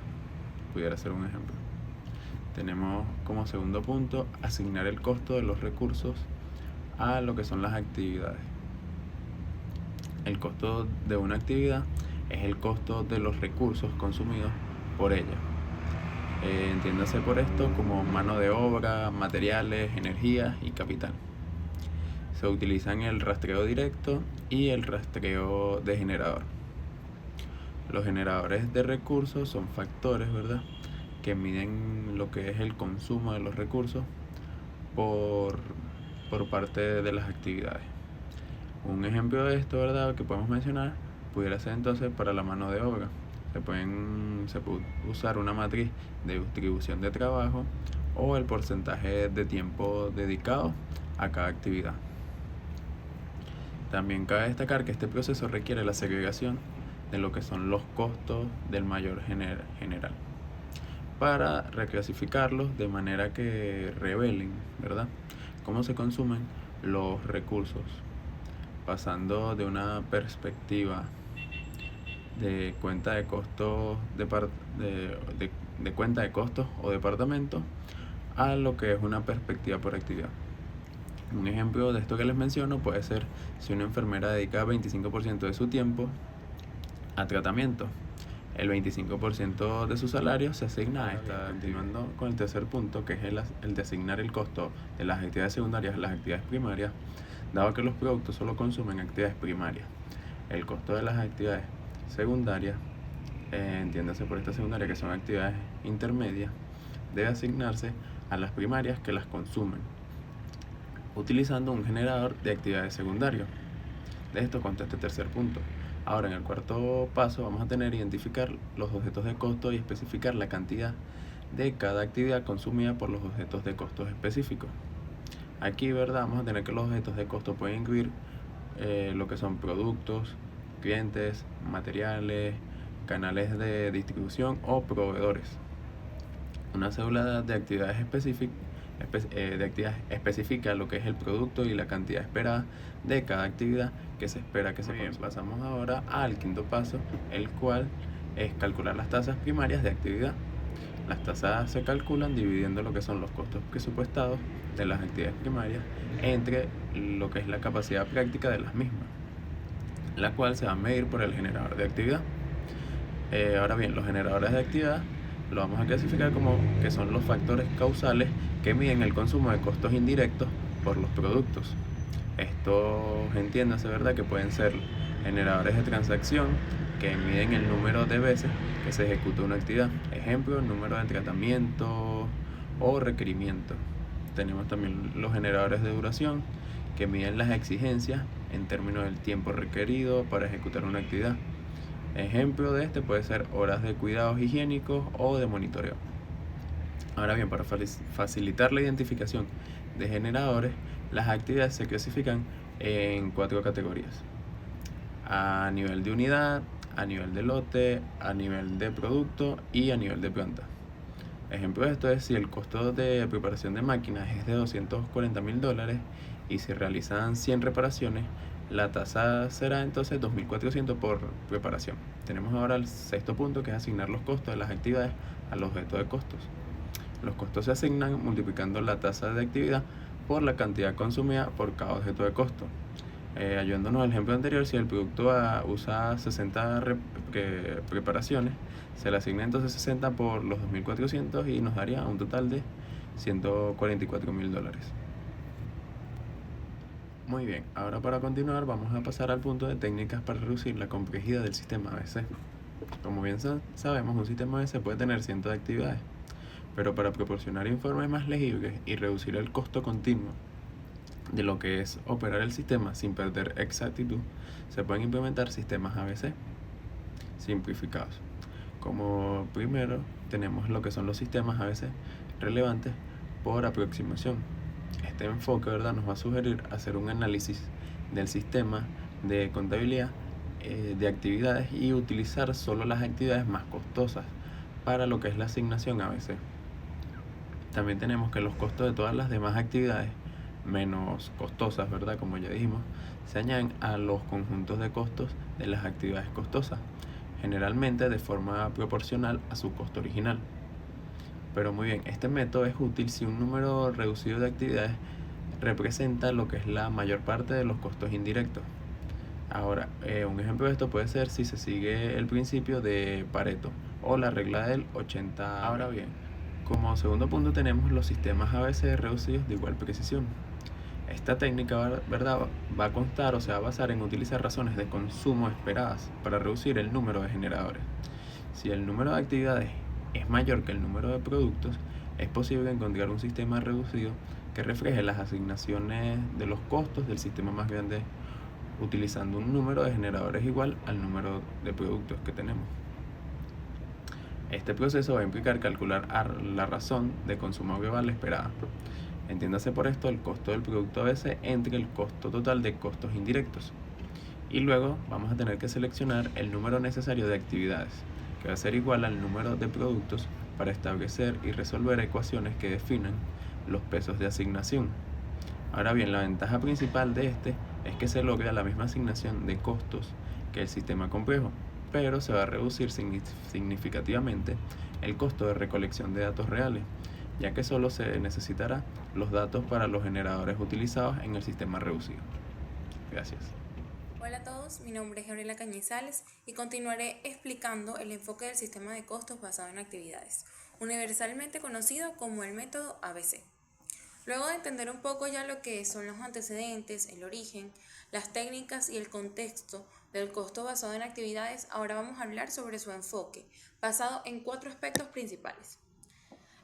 Speaker 4: Pudiera ser un ejemplo. Tenemos como segundo punto asignar el costo de los recursos a lo que son las actividades. El costo de una actividad es el costo de los recursos consumidos por ella. Entiéndase por esto como mano de obra, materiales, energía y capital. Se utilizan el rastreo directo y el rastreo de generador. Los generadores de recursos son factores, ¿verdad?, que miden lo que es el consumo de los recursos por parte de las actividades. Un ejemplo de esto, ¿verdad?, que podemos mencionar pudiera ser entonces para la mano de obra. Se puede usar una matriz de distribución de trabajo o el porcentaje de tiempo dedicado a cada actividad. También cabe destacar que este proceso requiere la segregación de lo que son los costos del mayor general para reclasificarlos de manera que revelen, ¿verdad?, cómo se consumen los recursos, pasando de una perspectiva de cuenta de costos de cuenta de costos o departamento a lo que es una perspectiva por actividad. Un ejemplo de esto que les menciono puede ser si una enfermera dedica 25% de su tiempo a tratamiento. El 25% de su salario se asigna a esta. Continuando con el tercer punto, que es el de asignar el costo de las actividades secundarias a las actividades primarias, dado que los productos solo consumen actividades primarias. El costo de las actividades secundarias, entiéndase por esta secundaria que son actividades intermedias, debe asignarse a las primarias que las consumen, utilizando un generador de actividades secundarias. De esto consta este tercer punto. Ahora, en el cuarto paso vamos a tener que identificar los objetos de costo y especificar la cantidad de cada actividad consumida por los objetos de costos específicos. Aquí, ¿verdad?, vamos a tener que los objetos de costo pueden incluir lo que son productos, clientes, materiales, canales de distribución o proveedores. Una cédula de actividades especifica lo que es el producto y la cantidad esperada de cada actividad que se espera que se consuma. Pasamos ahora al quinto paso, el cual es calcular las tasas primarias de actividad. Las tasas se calculan dividiendo lo que son los costos presupuestados de las actividades primarias entre lo que es la capacidad práctica de las mismas, la cual se va a medir por el generador de actividad. Ahora bien, los generadores de actividad lo vamos a clasificar como que son los factores causales que miden el consumo de costos indirectos por los productos. Estos, entiéndase, ¿verdad?, que pueden ser generadores de transacción que miden el número de veces que se ejecuta una actividad. Ejemplo, el número de tratamientos o requerimientos. Tenemos también los generadores de duración que miden las exigencias en términos del tiempo requerido para ejecutar una actividad. Ejemplo de este puede ser horas de cuidados higiénicos o de monitoreo. Ahora bien, para facilitar la identificación de generadores, las actividades se clasifican en 4 categorías: a nivel de unidad, a nivel de lote, a nivel de producto y a nivel de planta. Ejemplo de esto es si el costo de preparación de máquinas es de $240,000 y se realizan 100 reparaciones, la tasa será entonces 2.400 por preparación. Tenemos ahora el sexto punto, que es asignar los costos de las actividades a los objetos de costos. Los costos se asignan multiplicando la tasa de actividad por la cantidad consumida por cada objeto de costo. Ayudándonos al ejemplo anterior, si el producto usa 60 preparaciones, se le asigna entonces 60 por los 2.400 y nos daría un total de $144,000. Muy bien, ahora para continuar vamos a pasar al punto de técnicas para reducir la complejidad del sistema ABC. Como bien sabemos, un sistema ABC puede tener cientos de actividades, pero para proporcionar informes más legibles y reducir el costo continuo de lo que es operar el sistema sin perder exactitud, se pueden implementar sistemas ABC simplificados. Como primero tenemos lo que son los sistemas a veces relevantes por aproximación. Este enfoque, ¿verdad?, nos va a sugerir hacer un análisis del sistema de contabilidad de actividades y utilizar solo las actividades más costosas para lo que es la asignación ABC. También tenemos que los costos de todas las demás actividades menos costosas, ¿verdad?, como ya dijimos, se añaden a los conjuntos de costos de las actividades costosas, generalmente de forma proporcional a su costo original. Pero muy bien, este método es útil si un número reducido de actividades representa lo que es la mayor parte de los costos indirectos. Ahora, un ejemplo de esto puede ser si se sigue el principio de Pareto o la regla del 80. Ahora bien, como segundo punto tenemos los sistemas ABC reducidos de igual precisión. Esta técnica, ¿verdad?, va a constar o se va a basar en utilizar razones de consumo esperadas para reducir el número de generadores. Si el número de actividades es mayor que el número de productos, es posible encontrar un sistema reducido que refleje las asignaciones de los costos del sistema más grande utilizando un número de generadores igual al número de productos que tenemos. Este proceso va a implicar calcular la razón de consumo global esperada. Entiéndase por esto el costo del producto ABC entre el costo total de costos indirectos. Y luego vamos a tener que seleccionar el número necesario de actividades, que va a ser igual al número de productos para establecer y resolver ecuaciones que definan los pesos de asignación. Ahora bien, la ventaja principal de este es que se logra la misma asignación de costos que el sistema complejo, pero se va a reducir significativamente el costo de recolección de datos reales, ya que solo se necesitará los datos para los generadores utilizados en el sistema reducido. Gracias.
Speaker 2: Hola a todos, mi nombre es Gabriela Cañizales y continuaré explicando el enfoque del sistema de costos basado en actividades, universalmente conocido como el método ABC. Luego de entender un poco ya lo que son los antecedentes, el origen, las técnicas y el contexto del costo basado en actividades, ahora vamos a hablar sobre su enfoque, basado en 4 aspectos principales.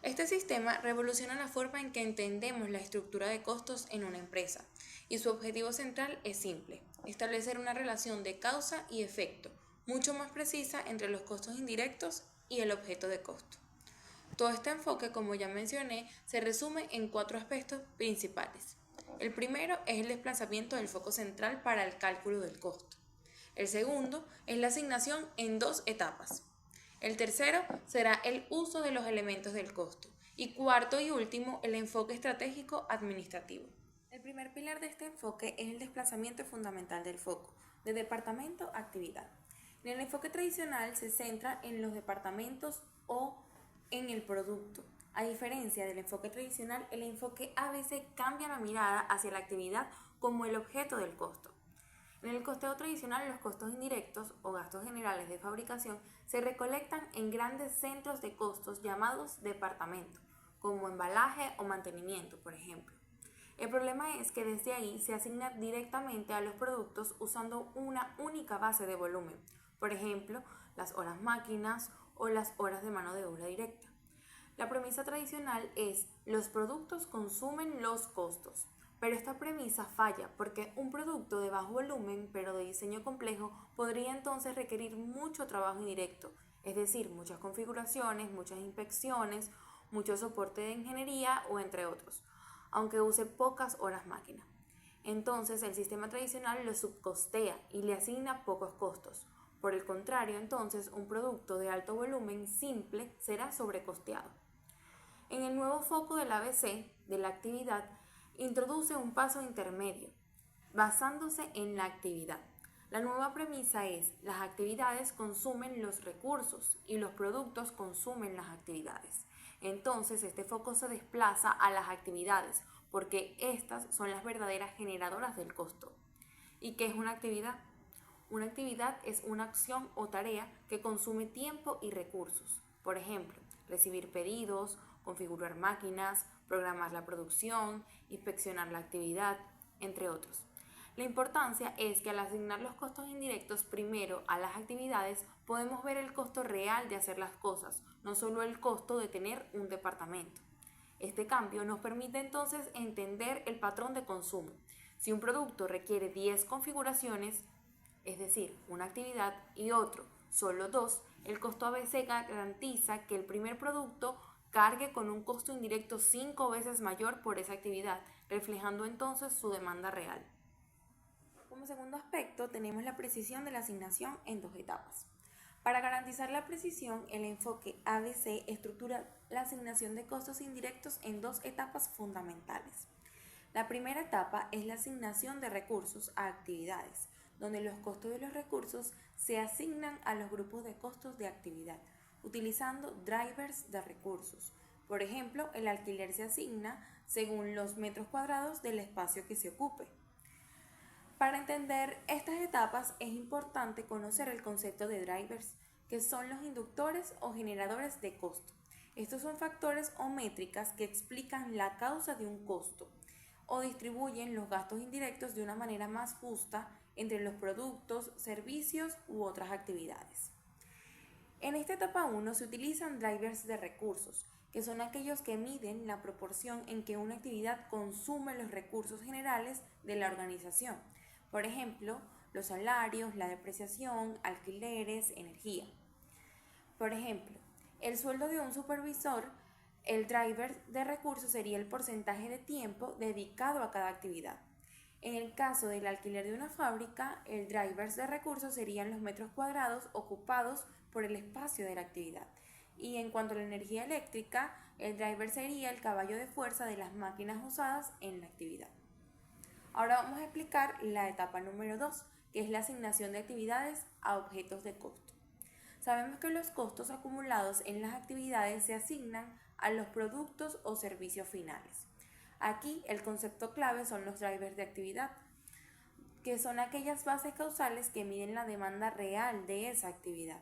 Speaker 2: Este sistema revoluciona la forma en que entendemos la estructura de costos en una empresa, y su objetivo central es simple: establecer una relación de causa y efecto mucho más precisa entre los costos indirectos y el objeto de costo. Todo este enfoque, como ya mencioné, se resume en 4 aspectos principales. El primero es el desplazamiento del foco central para el cálculo del costo. El segundo es la asignación en 2 etapas. El tercero será el uso de los elementos del costo. Y cuarto y último, el enfoque estratégico administrativo. El primer pilar de este enfoque es el desplazamiento fundamental del foco, de departamento a actividad. En el enfoque tradicional se centra en los departamentos o en el producto. A diferencia del enfoque tradicional, el enfoque ABC cambia la mirada hacia la actividad como el objeto del costo. En el costeo tradicional, los costos indirectos o gastos generales de fabricación se recolectan en grandes centros de costos llamados departamento, como embalaje o mantenimiento, por ejemplo. El problema es que desde ahí se asigna directamente a los productos usando una única base de volumen, por ejemplo, las horas máquinas o las horas de mano de obra directa. La premisa tradicional es: los productos consumen los costos. Pero esta premisa falla porque un producto de bajo volumen pero de diseño complejo podría entonces requerir mucho trabajo indirecto, es decir, muchas configuraciones, muchas inspecciones, mucho soporte de ingeniería o entre otros, aunque use pocas horas máquina. Entonces el sistema tradicional lo subcostea y le asigna pocos costos. Por el contrario, entonces un producto de alto volumen simple será sobrecosteado. En el nuevo foco del ABC, de la actividad, introduce un paso intermedio, basándose en la actividad. La nueva premisa es: las actividades consumen los recursos y los productos consumen las actividades. Entonces, este foco se desplaza a las actividades, porque estas son las verdaderas generadoras del costo. ¿Y qué es una actividad? Una actividad es una acción o tarea que consume tiempo y recursos. Por ejemplo, recibir pedidos, configurar máquinas, programar la producción, inspeccionar la actividad, entre otros. La importancia es que al asignar los costos indirectos primero a las actividades, podemos ver el costo real de hacer las cosas, no solo el costo de tener un departamento. Este cambio nos permite entonces entender el patrón de consumo. Si un producto requiere 10 configuraciones, es decir, una actividad, y otro
Speaker 5: solo 2, el costo ABC garantiza que el primer producto cargue con un costo indirecto 5 veces mayor por esa actividad, reflejando entonces su demanda real. Como segundo aspecto, tenemos la precisión de la asignación en 2 etapas. Para garantizar la precisión, el enfoque ABC estructura la asignación de costos indirectos en 2 etapas fundamentales. La primera etapa es la asignación de recursos a actividades, donde los costos de los recursos se asignan a los grupos de costos de actividad, utilizando drivers de recursos. Por ejemplo, el alquiler se asigna según los metros cuadrados del espacio que se ocupe. Para entender estas etapas es importante conocer el concepto de drivers, que son los inductores o generadores de costo. Estos son factores o métricas que explican la causa de un costo o distribuyen los gastos indirectos de una manera más justa entre los productos, servicios u otras actividades. En esta etapa 1 se utilizan drivers de recursos, que son aquellos que miden la proporción en que una actividad consume los recursos generales de la organización. Por ejemplo, los salarios, la depreciación, alquileres, energía. Por ejemplo, el sueldo de un supervisor, el driver de recursos sería el porcentaje de tiempo dedicado a cada actividad. En el caso del alquiler de una fábrica, el driver de recursos serían los metros cuadrados ocupados por el espacio de la actividad. Y en cuanto a la energía eléctrica, el driver sería el caballo de fuerza de las máquinas usadas en la actividad. Ahora vamos a explicar la etapa número 2, que es la asignación de actividades a objetos de costo. Sabemos que los costos acumulados en las actividades se asignan a los productos o servicios finales. Aquí el concepto clave son los drivers de actividad, que son aquellas bases causales que miden la demanda real de esa actividad.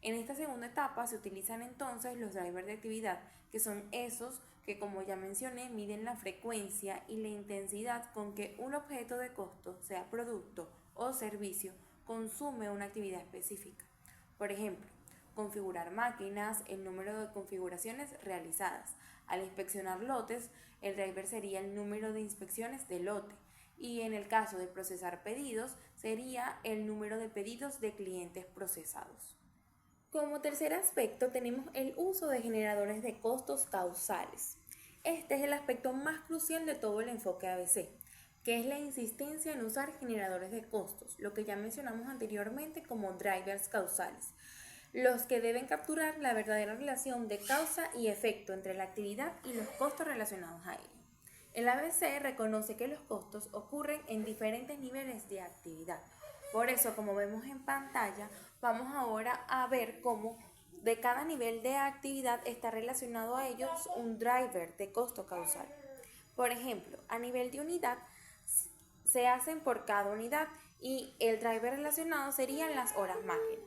Speaker 5: En esta segunda etapa se utilizan entonces los drivers de actividad, que son esos que, como ya mencioné, miden la frecuencia y la intensidad con que un objeto de costo, sea producto o servicio, consume una actividad específica. Por ejemplo, configurar máquinas, el número de configuraciones realizadas. Al inspeccionar lotes, el driver sería el número de inspecciones de lote. Y en el caso de procesar pedidos, sería el número de pedidos de clientes procesados. Como tercer aspecto tenemos el uso de generadores de costos causales. Este es el aspecto más crucial de todo el enfoque ABC, que es la insistencia en usar generadores de costos, lo que ya mencionamos anteriormente como drivers causales, los que deben capturar la verdadera relación de causa y efecto entre la actividad y los costos relacionados a ella. El ABC reconoce que los costos ocurren en diferentes niveles de actividad. Por eso, como vemos en pantalla, vamos ahora a ver cómo de cada nivel de actividad está relacionado a ellos un driver de costo causal. Por ejemplo, a nivel de unidad se hacen por cada unidad y el driver relacionado serían las horas máquina.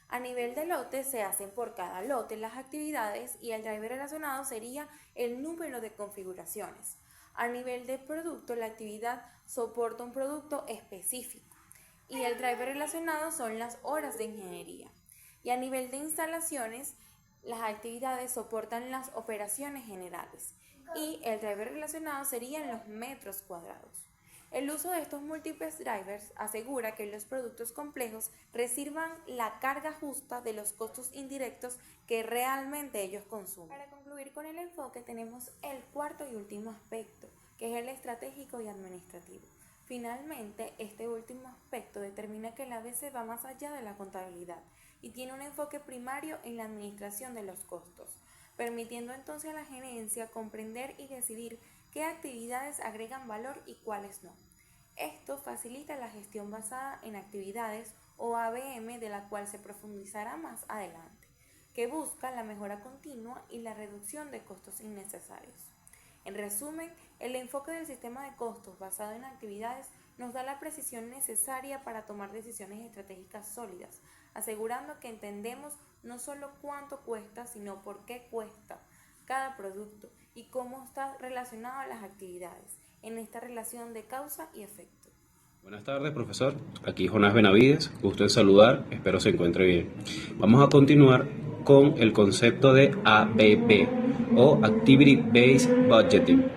Speaker 5: A nivel de lote se hacen por cada lote las actividades y el driver relacionado sería el número de configuraciones. A nivel de producto, la actividad soporta un producto específico y el driver relacionado son las horas de ingeniería. Y a nivel de instalaciones, las actividades soportan las operaciones generales y el driver relacionado serían los metros cuadrados. El uso de estos múltiples drivers asegura que los productos complejos reciban la carga justa de los costos indirectos que realmente ellos consumen. Para concluir con el enfoque tenemos el cuarto y último aspecto, que es el estratégico y administrativo. Finalmente, este último aspecto determina que el ABC va más allá de la contabilidad y tiene un enfoque primario en la administración de los costos, permitiendo entonces a la gerencia comprender y decidir qué actividades agregan valor y cuáles no. Esto facilita la gestión basada en actividades o ABM, de la cual se profundizará más adelante, que busca la mejora continua y la reducción de costos innecesarios. En resumen, el enfoque del sistema de costos basado en actividades nos da la precisión necesaria para tomar decisiones estratégicas sólidas, asegurando que entendemos no solo cuánto cuesta, sino por qué cuesta cada producto y cómo está relacionado a las actividades, en esta relación de causa y efecto.
Speaker 6: Buenas tardes, profesor. Aquí Jonás Benavides. Gusto en saludar. Espero se encuentre bien. Vamos a continuar con el concepto de ABB o Activity Based Budgeting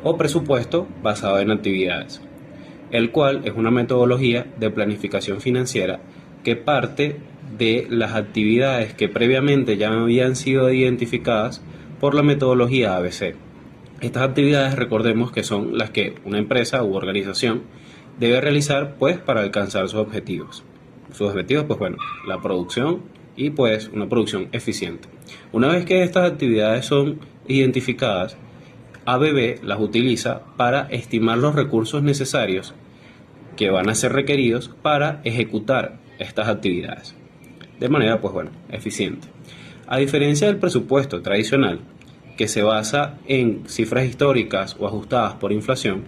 Speaker 6: o presupuesto basado en actividades, el cual es una metodología de planificación financiera que parte de las actividades que previamente ya habían sido identificadas por la metodología ABC. Estas actividades, recordemos que son las que una empresa u organización debe realizar pues para alcanzar sus objetivos. Sus objetivos, pues bueno, la producción y pues una producción eficiente. Una vez que estas actividades son identificadas, ABB las utiliza para estimar los recursos necesarios que van a ser requeridos para ejecutar estas actividades de manera pues bueno, eficiente. A diferencia del presupuesto tradicional, que se basa en cifras históricas o ajustadas por inflación,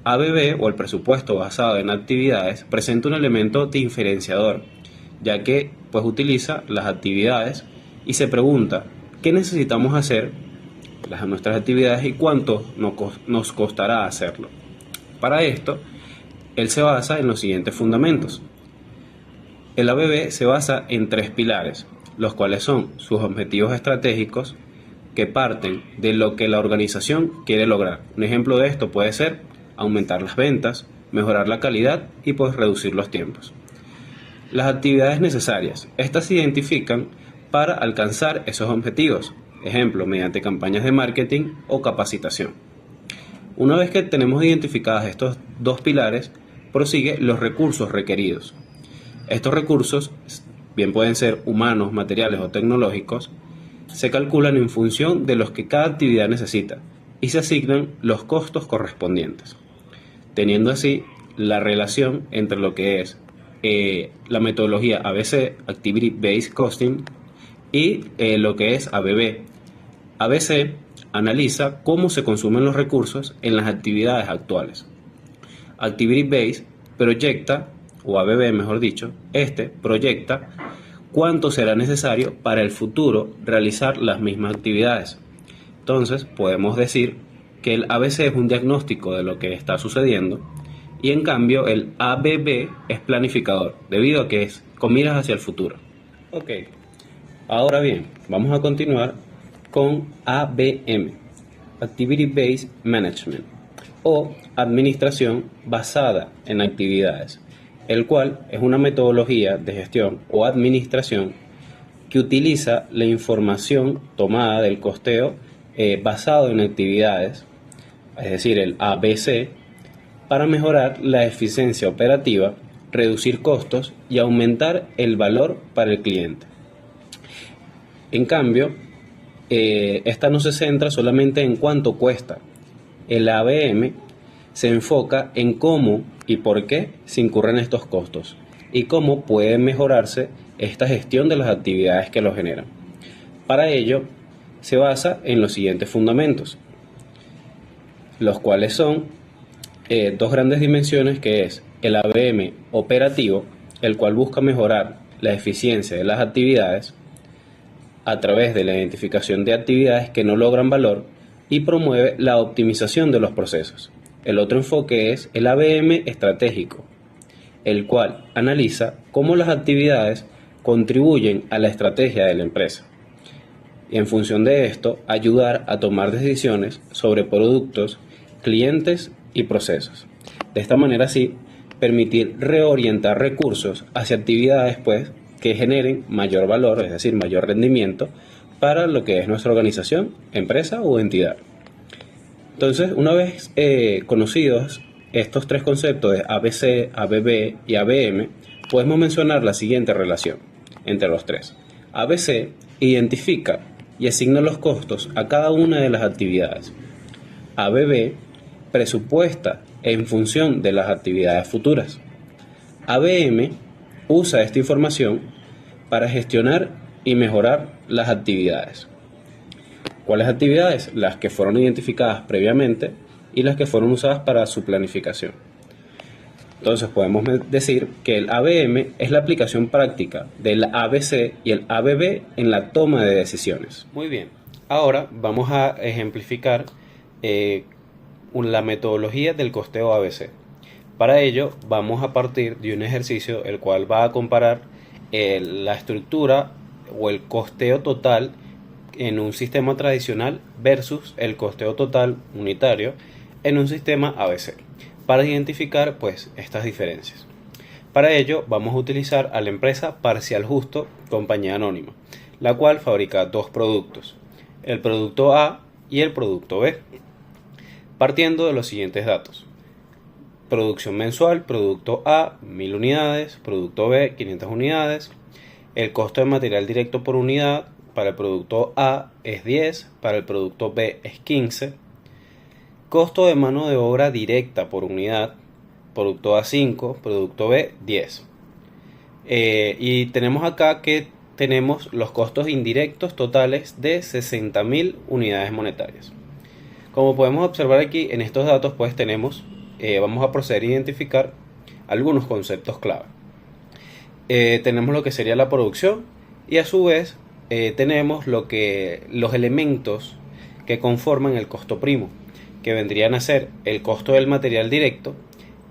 Speaker 6: ABB o el presupuesto basado en actividades presenta un elemento diferenciador, ya que pues utiliza las actividades y se pregunta qué necesitamos hacer nuestras actividades y cuánto nos costará hacerlo. Para esto, él se basa en los siguientes fundamentos. El ABB se basa en 3 pilares, los cuales son sus objetivos estratégicos que parten de lo que la organización quiere lograr. Un ejemplo de esto puede ser aumentar las ventas, mejorar la calidad y pues reducir los tiempos. Las actividades necesarias. Estas se identifican para alcanzar esos objetivos, ejemplo, mediante campañas de marketing o capacitación. Una vez que tenemos identificados estos 2 pilares, prosigue los recursos requeridos. Estos recursos, bien pueden ser humanos, materiales o tecnológicos, se calculan en función de los que cada actividad necesita y se asignan los costos correspondientes, teniendo así la relación entre lo que es la metodología ABC, Activity Based Costing, y lo que es ABB. ABC analiza cómo se consumen los recursos en las actividades actuales. Activity Based proyecta, o ABB mejor dicho, proyecta cuánto será necesario para el futuro realizar las mismas actividades. Entonces podemos decir que el ABC es un diagnóstico de lo que está sucediendo y en cambio el ABB es planificador, debido a que es con miras hacia el futuro. Ok, ahora bien, vamos a continuar con ABM, Activity Based Management, o Administración basada en actividades, el cual es una metodología de gestión o administración que utiliza la información tomada del costeo basado en actividades, es decir, el ABC, para mejorar la eficiencia operativa, reducir costos y aumentar el valor para el cliente. En cambio, esta no se centra solamente en cuánto cuesta. El ABM se enfoca en cómo y por qué se incurren estos costos y cómo puede mejorarse esta gestión de las actividades que lo generan. Para ello, se basa en los siguientes fundamentos, los cuales son 2 grandes dimensiones, que es el ABM operativo, el cual busca mejorar la eficiencia de las actividades a través de la identificación de actividades que no logran valor y promueve la optimización de los procesos. El otro enfoque es el ABM estratégico, el cual analiza cómo las actividades contribuyen a la estrategia de la empresa y en función de esto ayudar a tomar decisiones sobre productos, clientes y procesos. De esta manera sí permitir reorientar recursos hacia actividades pues que generen mayor valor, es decir, mayor rendimiento para lo que es nuestra organización, empresa o entidad. Entonces, una vez conocidos estos 3 conceptos de ABC, ABB y ABM, podemos mencionar la siguiente relación entre los 3. ABC identifica y asigna los costos a cada una de las actividades. ABB presupuesta en función de las actividades futuras. ABM usa esta información para gestionar y mejorar las actividades. ¿Cuáles actividades? Las que fueron identificadas previamente y las que fueron usadas para su planificación. Entonces podemos decir que el ABM es la aplicación práctica del ABC y el ABB en la toma de decisiones. Muy bien, ahora vamos a ejemplificar la metodología del costeo ABC. Para ello vamos a partir de un ejercicio el cual va a comparar la estructura o el costeo total en un sistema tradicional versus el costeo total unitario en un sistema ABC, para identificar pues estas diferencias. Para ello vamos a utilizar a la empresa Parcial Justo Compañía Anónima, la cual fabrica dos productos, el producto A y el producto B, partiendo de los siguientes datos. Producción mensual, producto A 1000 unidades, producto B 500 unidades. El costo de material directo por unidad para el producto A es 10, para el producto B es 15. Costo de mano de obra directa por unidad, producto A 5, producto B 10. Y tenemos acá que tenemos los costos indirectos totales de 60.000 unidades monetarias. Como podemos observar aquí en estos datos, pues vamos a proceder a identificar algunos conceptos clave. Tenemos lo que sería la producción y a su vez tenemos los elementos que conforman el costo primo, que vendrían a ser el costo del material directo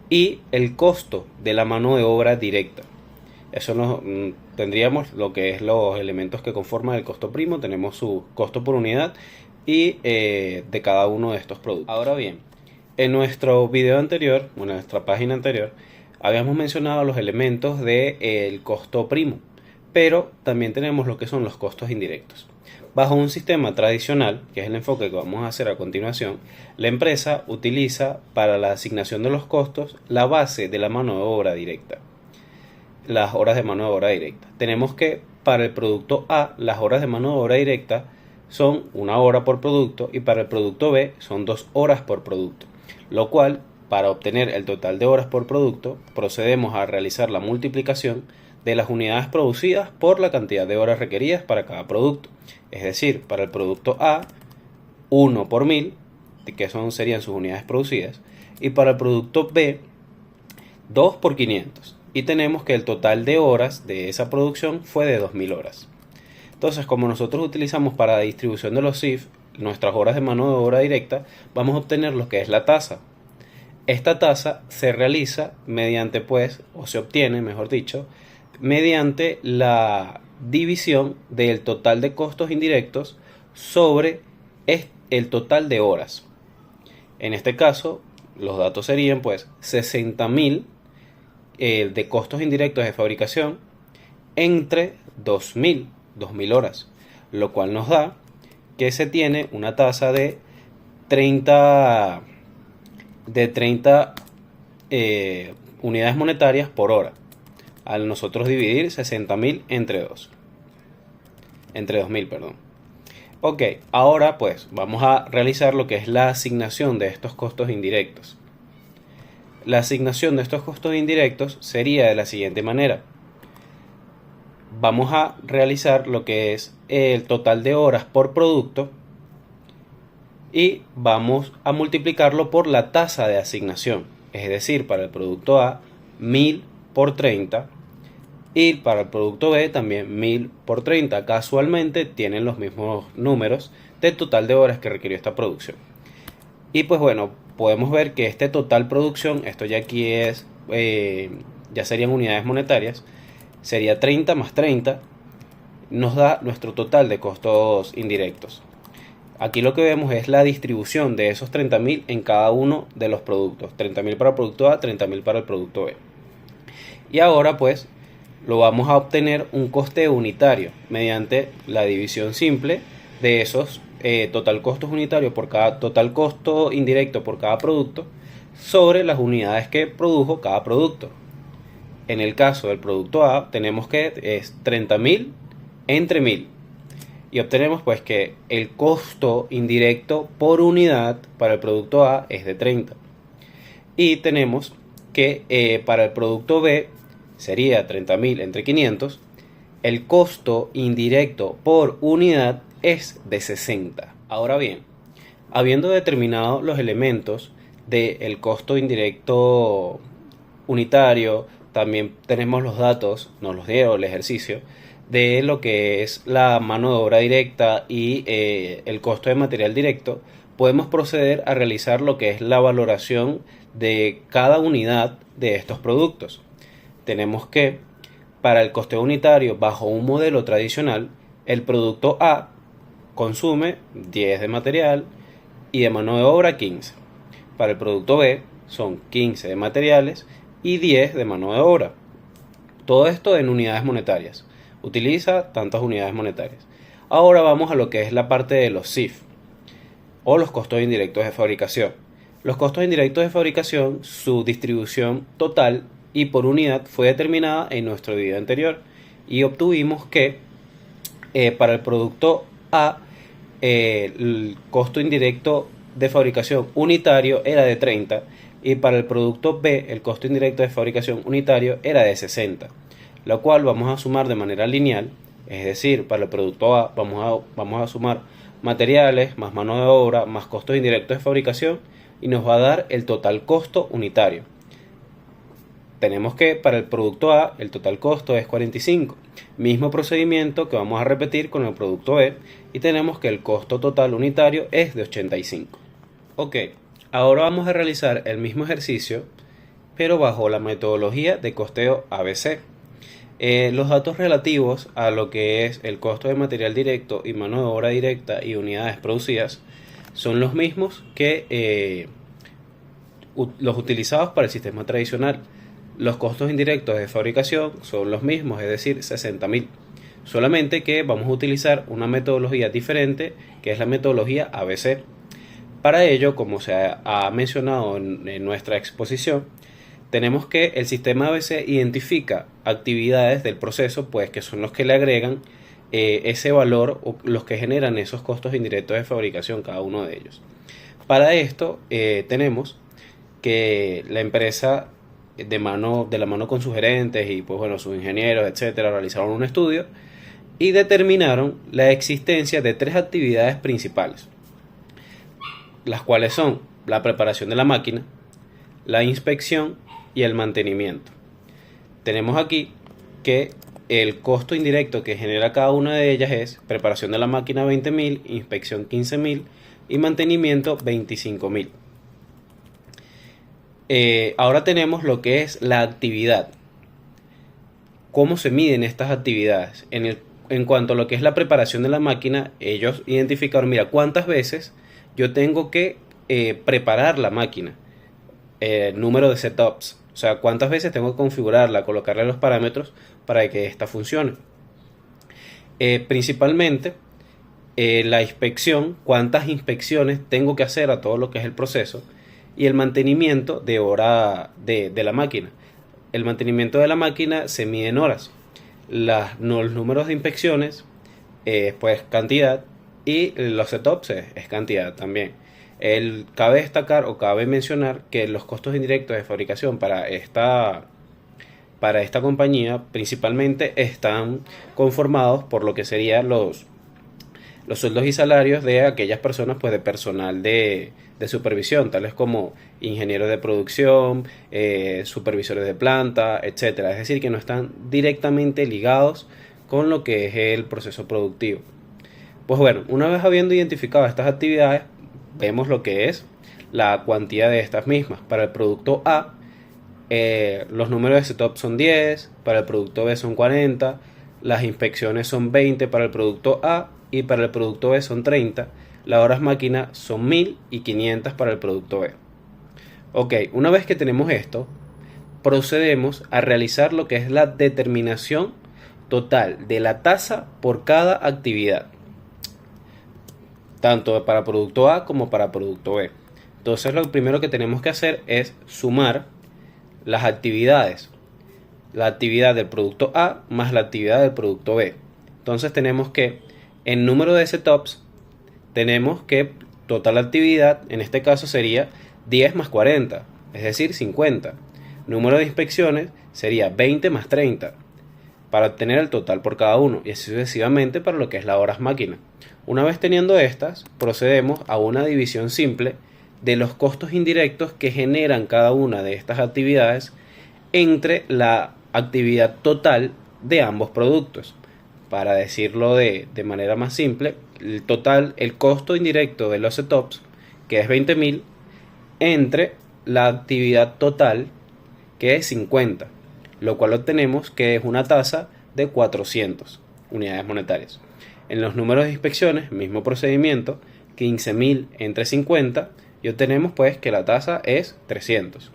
Speaker 6: y el costo de la mano de obra directa. Tendríamos lo que es los elementos que conforman el costo primo, tenemos su costo por unidad y de cada uno de estos productos. Ahora bien, en nuestro video anterior, en nuestra página anterior, habíamos mencionado los elementos del costo primo, pero también tenemos lo que son los costos indirectos. Bajo un sistema tradicional, que es el enfoque que vamos a hacer a continuación, la empresa utiliza para la asignación de los costos la base de la mano de obra directa, las horas de mano de obra directa. Tenemos que para el producto A, las horas de mano de obra directa son 1 hora por producto y para el producto B son 2 horas por producto, lo cual, para obtener el total de horas por producto, procedemos a realizar la multiplicación de las unidades producidas por la cantidad de horas requeridas para cada producto. Es decir, para el producto A, 1 por 1000, que serían sus unidades producidas, y para el producto B, 2 por 500. Y tenemos que el total de horas de esa producción fue de 2000 horas. Entonces, como nosotros utilizamos para la distribución de los CIF nuestras horas de mano de obra directa, vamos a obtener lo que es la tasa. Esta tasa se realiza mediante, o se obtiene, mejor dicho, mediante la división del total de costos indirectos sobre el total de horas. En este caso, los datos serían 60.000 de costos indirectos de fabricación entre 2.000 horas, lo cual nos da que se tiene una tasa de 30 unidades monetarias por hora, al nosotros dividir 60.000 entre 2.000, perdón. Ok, ahora vamos a realizar lo que es la asignación de estos costos indirectos. La asignación de estos costos indirectos sería de la siguiente manera. Vamos a realizar lo que es el total de horas por producto y vamos a multiplicarlo por la tasa de asignación. Es decir, para el producto A, 1000 por 30 y para el producto B también 1000 por 30. Casualmente tienen los mismos números del total de horas que requirió esta producción. Y podemos ver que este total producción, esto ya aquí es, ya serían unidades monetarias, sería 30 más 30, nos da nuestro total de costos indirectos. Aquí lo que vemos es la distribución de esos 30.000 en cada uno de los productos. 30.000 para el producto A, 30.000 para el producto B. Y ahora lo vamos a obtener un coste unitario mediante la división simple de esos total costos unitarios por cada total costo indirecto por cada producto sobre las unidades que produjo cada producto. En el caso del producto A tenemos que es 30.000 entre 1000 y obtenemos que el costo indirecto por unidad para el producto A es de 30 y tenemos que para el producto B sería 30.000 entre 500, el costo indirecto por unidad es de 60. Ahora bien, habiendo determinado los elementos del costo indirecto unitario, también tenemos los datos, nos los dieron el ejercicio, de lo que es la mano de obra directa y el costo de material directo, podemos proceder a realizar lo que es la valoración de cada unidad de estos productos. Tenemos que, para el coste unitario bajo un modelo tradicional, el producto A consume 10 de material y de mano de obra 15. Para el producto B son 15 de materiales y 10 de mano de obra. Todo esto en unidades monetarias. Utiliza tantas unidades monetarias. Ahora vamos a lo que es la parte de los CIF o los costos indirectos de fabricación. Los costos indirectos de fabricación, su distribución total y por unidad fue determinada en nuestro video anterior y obtuvimos que para el producto A el costo indirecto de fabricación unitario era de 30 y para el producto B el costo indirecto de fabricación unitario era de 60, lo cual vamos a sumar de manera lineal, es decir, para el producto A vamos a sumar materiales más mano de obra más costos indirectos de fabricación y nos va a dar el total costo unitario. Tenemos que para el producto A el total costo es 45, mismo procedimiento que vamos a repetir con el producto B y tenemos que el costo total unitario es de 85. Ok, ahora vamos a realizar el mismo ejercicio pero bajo la metodología de costeo ABC. Los datos relativos a lo que es el costo de material directo y mano de obra directa y unidades producidas son los mismos que los utilizados para el sistema tradicional. Los costos indirectos de fabricación son los mismos, es decir, 60.000. Solamente que vamos a utilizar una metodología diferente, que es la metodología ABC. Para ello, como se ha mencionado en nuestra exposición, tenemos que el sistema ABC identifica actividades del proceso, pues que son los que le agregan ese valor o los que generan esos costos indirectos de fabricación, cada uno de ellos. Para esto tenemos que la empresa de la mano con sus gerentes y pues bueno, sus ingenieros, etcétera, realizaron un estudio y determinaron la existencia de 3 actividades principales, las cuales son la preparación de la máquina, la inspección y el mantenimiento. Tenemos aquí que el costo indirecto que genera cada una de ellas es preparación de la máquina 20.000, inspección 15.000 y mantenimiento 25.000. Ahora tenemos lo que es la actividad. ¿Cómo se miden estas actividades? En cuanto a lo que es la preparación de la máquina, ellos identificaron, mira, cuántas veces yo tengo que preparar la máquina, número de setups, o sea, cuántas veces tengo que configurarla, colocarle los parámetros para que ésta funcione. Principalmente, la inspección, cuántas inspecciones tengo que hacer a todo lo que es el proceso, y el mantenimiento de hora de la máquina. El mantenimiento de la máquina se mide en horas. Los números de inspecciones, pues cantidad, y los setups es cantidad también. Cabe destacar o cabe mencionar que los costos indirectos de fabricación para esta compañía principalmente están conformados por lo que serían los sueldos y salarios de aquellas personas, pues de personal de supervisión, tales como ingenieros de producción, supervisores de planta, etcétera. Es decir, que no están directamente ligados con lo que es el proceso productivo. Pues bueno, una vez habiendo identificado estas actividades, vemos lo que es la cuantía de estas mismas. Para el producto A, los números de setup son 10, para el producto B son 40, las inspecciones son 20 para el producto A y para el producto B son 30, las horas máquina son 1000 y 500 para el producto B. Ok, una vez que tenemos esto, procedemos a realizar lo que es la determinación total de la tasa por cada actividad, tanto para producto A como para producto B. Entonces lo primero que tenemos que hacer es sumar las actividades, la actividad del producto A más la actividad del producto B. Entonces tenemos que en número de setups tenemos que total actividad, en este caso sería 10 más 40, es decir 50. Número de inspecciones sería 20 más 30 para obtener el total por cada uno y así sucesivamente para lo que es las horas máquina. Una vez teniendo estas, procedemos a una división simple de los costos indirectos que generan cada una de estas actividades entre la actividad total de ambos productos. Para decirlo de manera más simple, el costo indirecto de los setups, que es 20.000, entre la actividad total, que es 50, lo cual obtenemos que es una tasa de 400 unidades monetarias. En los números de inspecciones, mismo procedimiento, 15.000 entre 50, y obtenemos pues que la tasa es 300.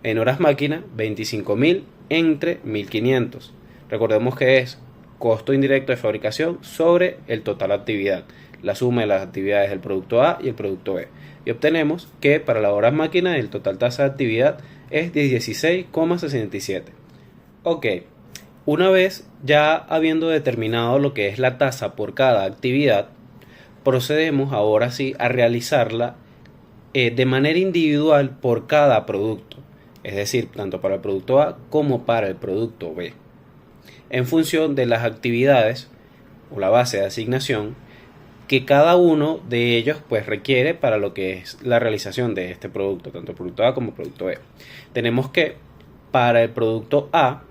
Speaker 6: En horas máquina, 25.000 entre 1.500. Recordemos que es costo indirecto de fabricación sobre el total actividad, la suma de las actividades del producto A y el producto B. Y obtenemos que para la horas máquina el total tasa de actividad es de 16,67. Ok, una vez ya habiendo determinado lo que es la tasa por cada actividad, procedemos ahora sí a realizarla de manera individual por cada producto, es decir, tanto para el producto A como para el producto B, en función de las actividades o la base de asignación que cada uno de ellos pues requiere para lo que es la realización de este producto, tanto el producto A como el producto B. Tenemos que para el producto A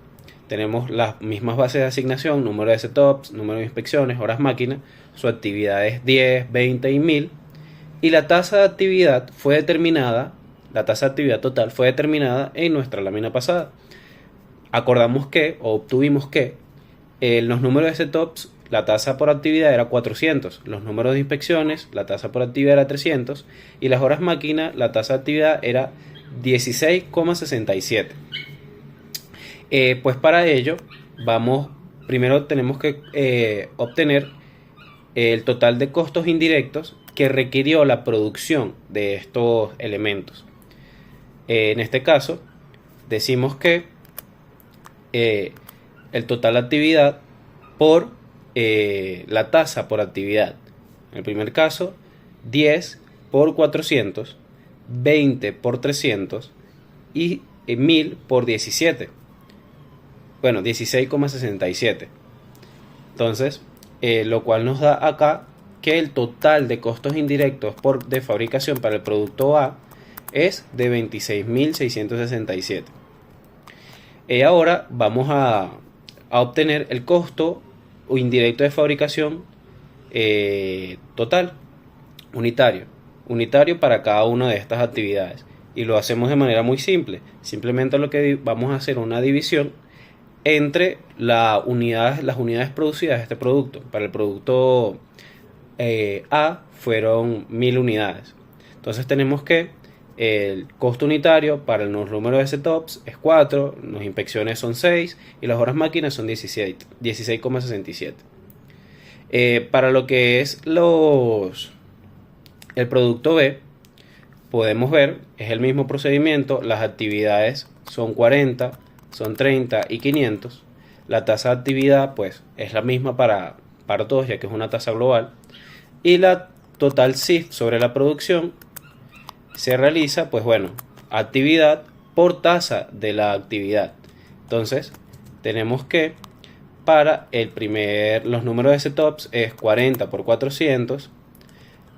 Speaker 6: tenemos las mismas bases de asignación, número de setups, número de inspecciones, horas máquina, su actividad es 10, 20 y 1000, y la tasa de actividad fue determinada, la tasa de actividad total fue determinada en nuestra lámina pasada. Acordamos que, o obtuvimos que, los números de setups, la tasa por actividad era 400, los números de inspecciones, la tasa por actividad era 300, y las horas máquina, la tasa de actividad era 16,67. Pues para ello, primero tenemos que obtener el total de costos indirectos que requirió la producción de estos elementos. En este caso, decimos que el total de actividad por la tasa por actividad. En el primer caso, 10 por 400, 20 por 300 y 1000 por 17. Bueno, 16,67. Entonces, lo cual nos da acá que el total de costos indirectos de fabricación para el producto A es de 26.667. Ahora vamos a obtener el costo indirecto de fabricación total, unitario para cada una de estas actividades. Y lo hacemos de manera muy simple. Simplemente lo que vamos a hacer una división entre las unidades producidas de este producto. Para el producto A fueron 1000 unidades. Entonces tenemos que el costo unitario para los números de setups es 4, las inspecciones son 6 y las horas máquinas son 16,67. Para lo que es el producto B, podemos ver, es el mismo procedimiento, las actividades son 40, son 30 y 500. La tasa de actividad pues es la misma para todos, ya que es una tasa global. Y la total SIF sobre la producción se realiza, pues bueno, actividad por tasa de la actividad. Entonces, tenemos que para los números de setups es 40 por 400,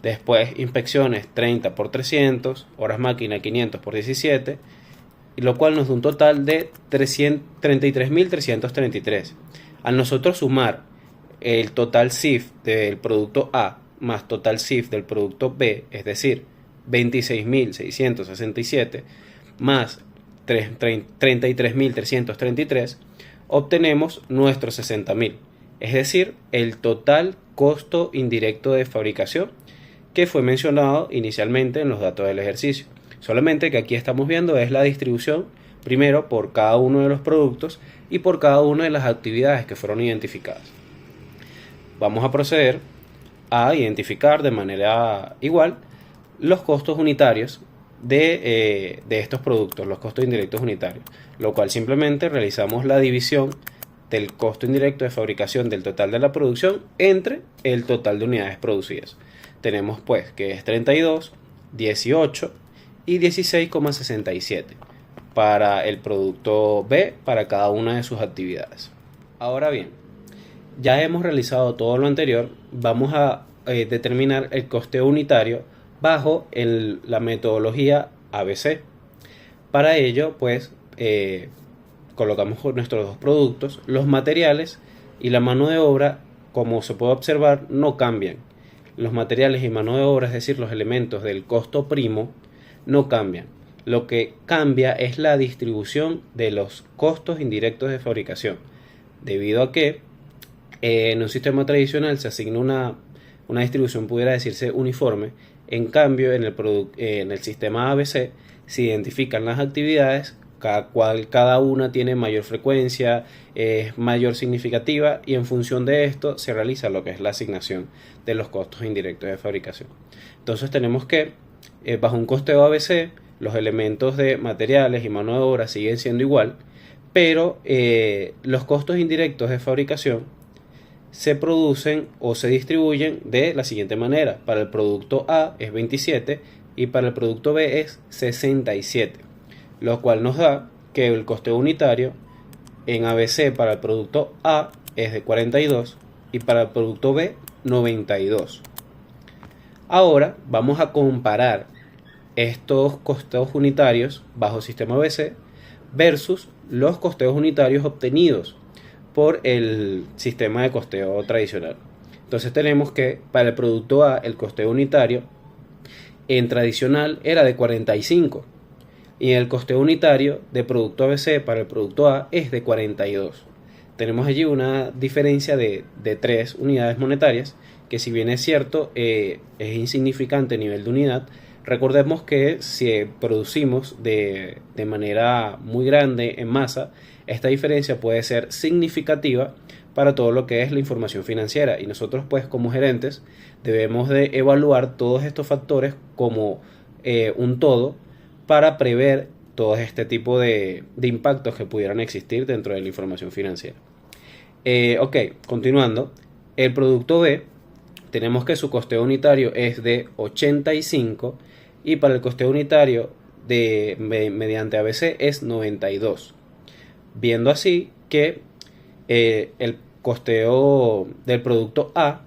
Speaker 6: después inspecciones 30 por 300, horas máquina 500 por 17, y lo cual nos da un total de 33.333. Al nosotros sumar el total SIF del producto A más total SIF del producto B, es decir, 26.667 más 33.333, obtenemos nuestros 60.000, es decir, el total costo indirecto de fabricación que fue mencionado inicialmente en los datos del ejercicio. Solamente que aquí estamos viendo es la distribución primero por cada uno de los productos y por cada una de las actividades que fueron identificadas. Vamos a proceder a identificar de manera igual los costos unitarios de estos productos, los costos indirectos unitarios, lo cual simplemente realizamos la división del costo indirecto de fabricación del total de la producción entre el total de unidades producidas. Tenemos pues que es 32, 18 y 16,67 para el producto B para cada una de sus actividades. Ahora bien, ya hemos realizado todo lo anterior, vamos a determinar el costeo unitario bajo la metodología ABC. Para ello, pues, colocamos nuestros dos productos, los materiales y la mano de obra, como se puede observar, no cambian. Los materiales y mano de obra, es decir, los elementos del costo primo, no cambian. Lo que cambia es la distribución de los costos indirectos de fabricación, debido a que en un sistema tradicional se asigna una distribución, pudiera decirse, uniforme. En cambio, en el sistema ABC se identifican las actividades cada una tiene mayor frecuencia, es mayor significativa, y en función de esto se realiza lo que es la asignación de los costos indirectos de fabricación. Entonces tenemos que, bajo un costeo ABC, los elementos de materiales y mano de obra siguen siendo igual, pero los costos indirectos de fabricación se producen o se distribuyen de la siguiente manera. Para el producto A es 27 y para el producto B es 67, lo cual nos da que el costeo unitario en ABC para el producto A es de 42 y para el producto B 92. Ahora vamos a comparar estos costeos unitarios bajo sistema ABC versus los costeos unitarios obtenidos por el sistema de costeo tradicional. Entonces tenemos que para el producto A el costeo unitario en tradicional era de 45 y el costeo unitario de producto ABC para el producto A es de 42. Tenemos allí una diferencia de 3 unidades monetarias que, si bien es cierto, es insignificante a nivel de unidad. Recordemos que si producimos de manera muy grande en masa, esta diferencia puede ser significativa para todo lo que es la información financiera, y nosotros pues como gerentes debemos de evaluar todos estos factores como un todo para prever todo este tipo de impactos que pudieran existir dentro de la información financiera. Ok, continuando, el producto B tenemos que su costeo unitario es de 85 y para el costeo unitario mediante ABC es 92. Viendo así que el costeo del producto A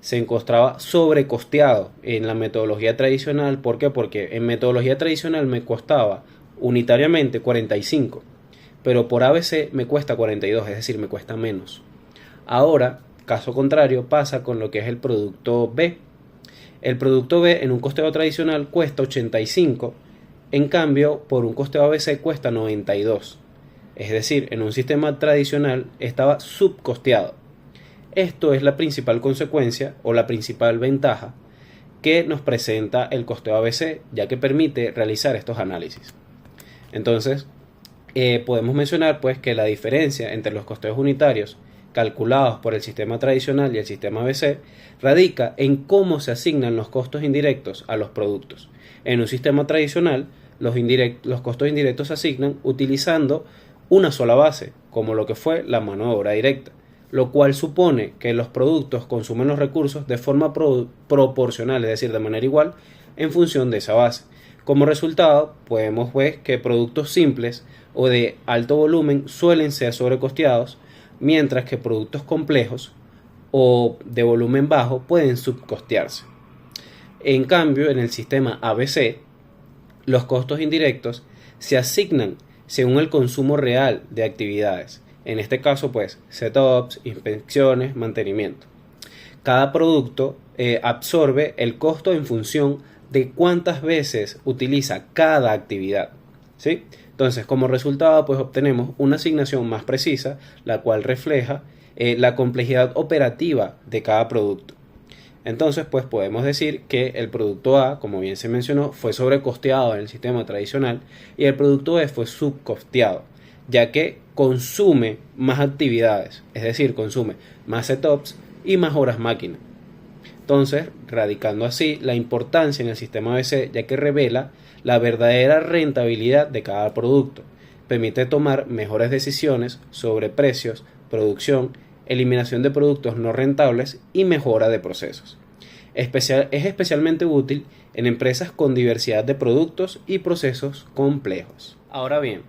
Speaker 6: se encontraba sobrecosteado en la metodología tradicional. ¿Por qué? Porque en metodología tradicional me costaba unitariamente 45, pero por ABC me cuesta 42, es decir, me cuesta menos. Ahora, caso contrario, pasa con lo que es el producto B. El producto B en un costeo tradicional cuesta 85, en cambio por un costeo ABC cuesta 92. Es decir, en un sistema tradicional estaba subcosteado. Esto es la principal consecuencia o la principal ventaja que nos presenta el costeo ABC, ya que permite realizar estos análisis. Entonces, podemos mencionar pues que la diferencia entre los costeos unitarios calculados por el sistema tradicional y el sistema ABC radica en cómo se asignan los costos indirectos a los productos. En un sistema tradicional, los costos indirectos se asignan utilizando una sola base, como lo que fue la mano de obra directa, lo cual supone que los productos consumen los recursos de forma proporcional, es decir, de manera igual, en función de esa base. Como resultado, podemos ver que productos simples o de alto volumen suelen ser sobrecosteados, mientras que productos complejos o de volumen bajo pueden subcostearse. En cambio, en el sistema ABC, los costos indirectos se asignan según el consumo real de actividades. En este caso, pues, setups, inspecciones, mantenimiento. Cada producto absorbe el costo en función de cuántas veces utiliza cada actividad, ¿sí? Entonces, como resultado, pues obtenemos una asignación más precisa, la cual refleja la complejidad operativa de cada producto. Entonces, pues podemos decir que el producto A, como bien se mencionó, fue sobrecosteado en el sistema tradicional y el producto B fue subcosteado, ya que consume más actividades, es decir, consume más setups y más horas máquina. Entonces, radicando así la importancia en el sistema ABC, ya que revela la verdadera rentabilidad de cada producto, permite tomar mejores decisiones sobre precios, producción, eliminación de productos no rentables y mejora de procesos. Es especialmente útil en empresas con diversidad de productos y procesos complejos. Ahora bien,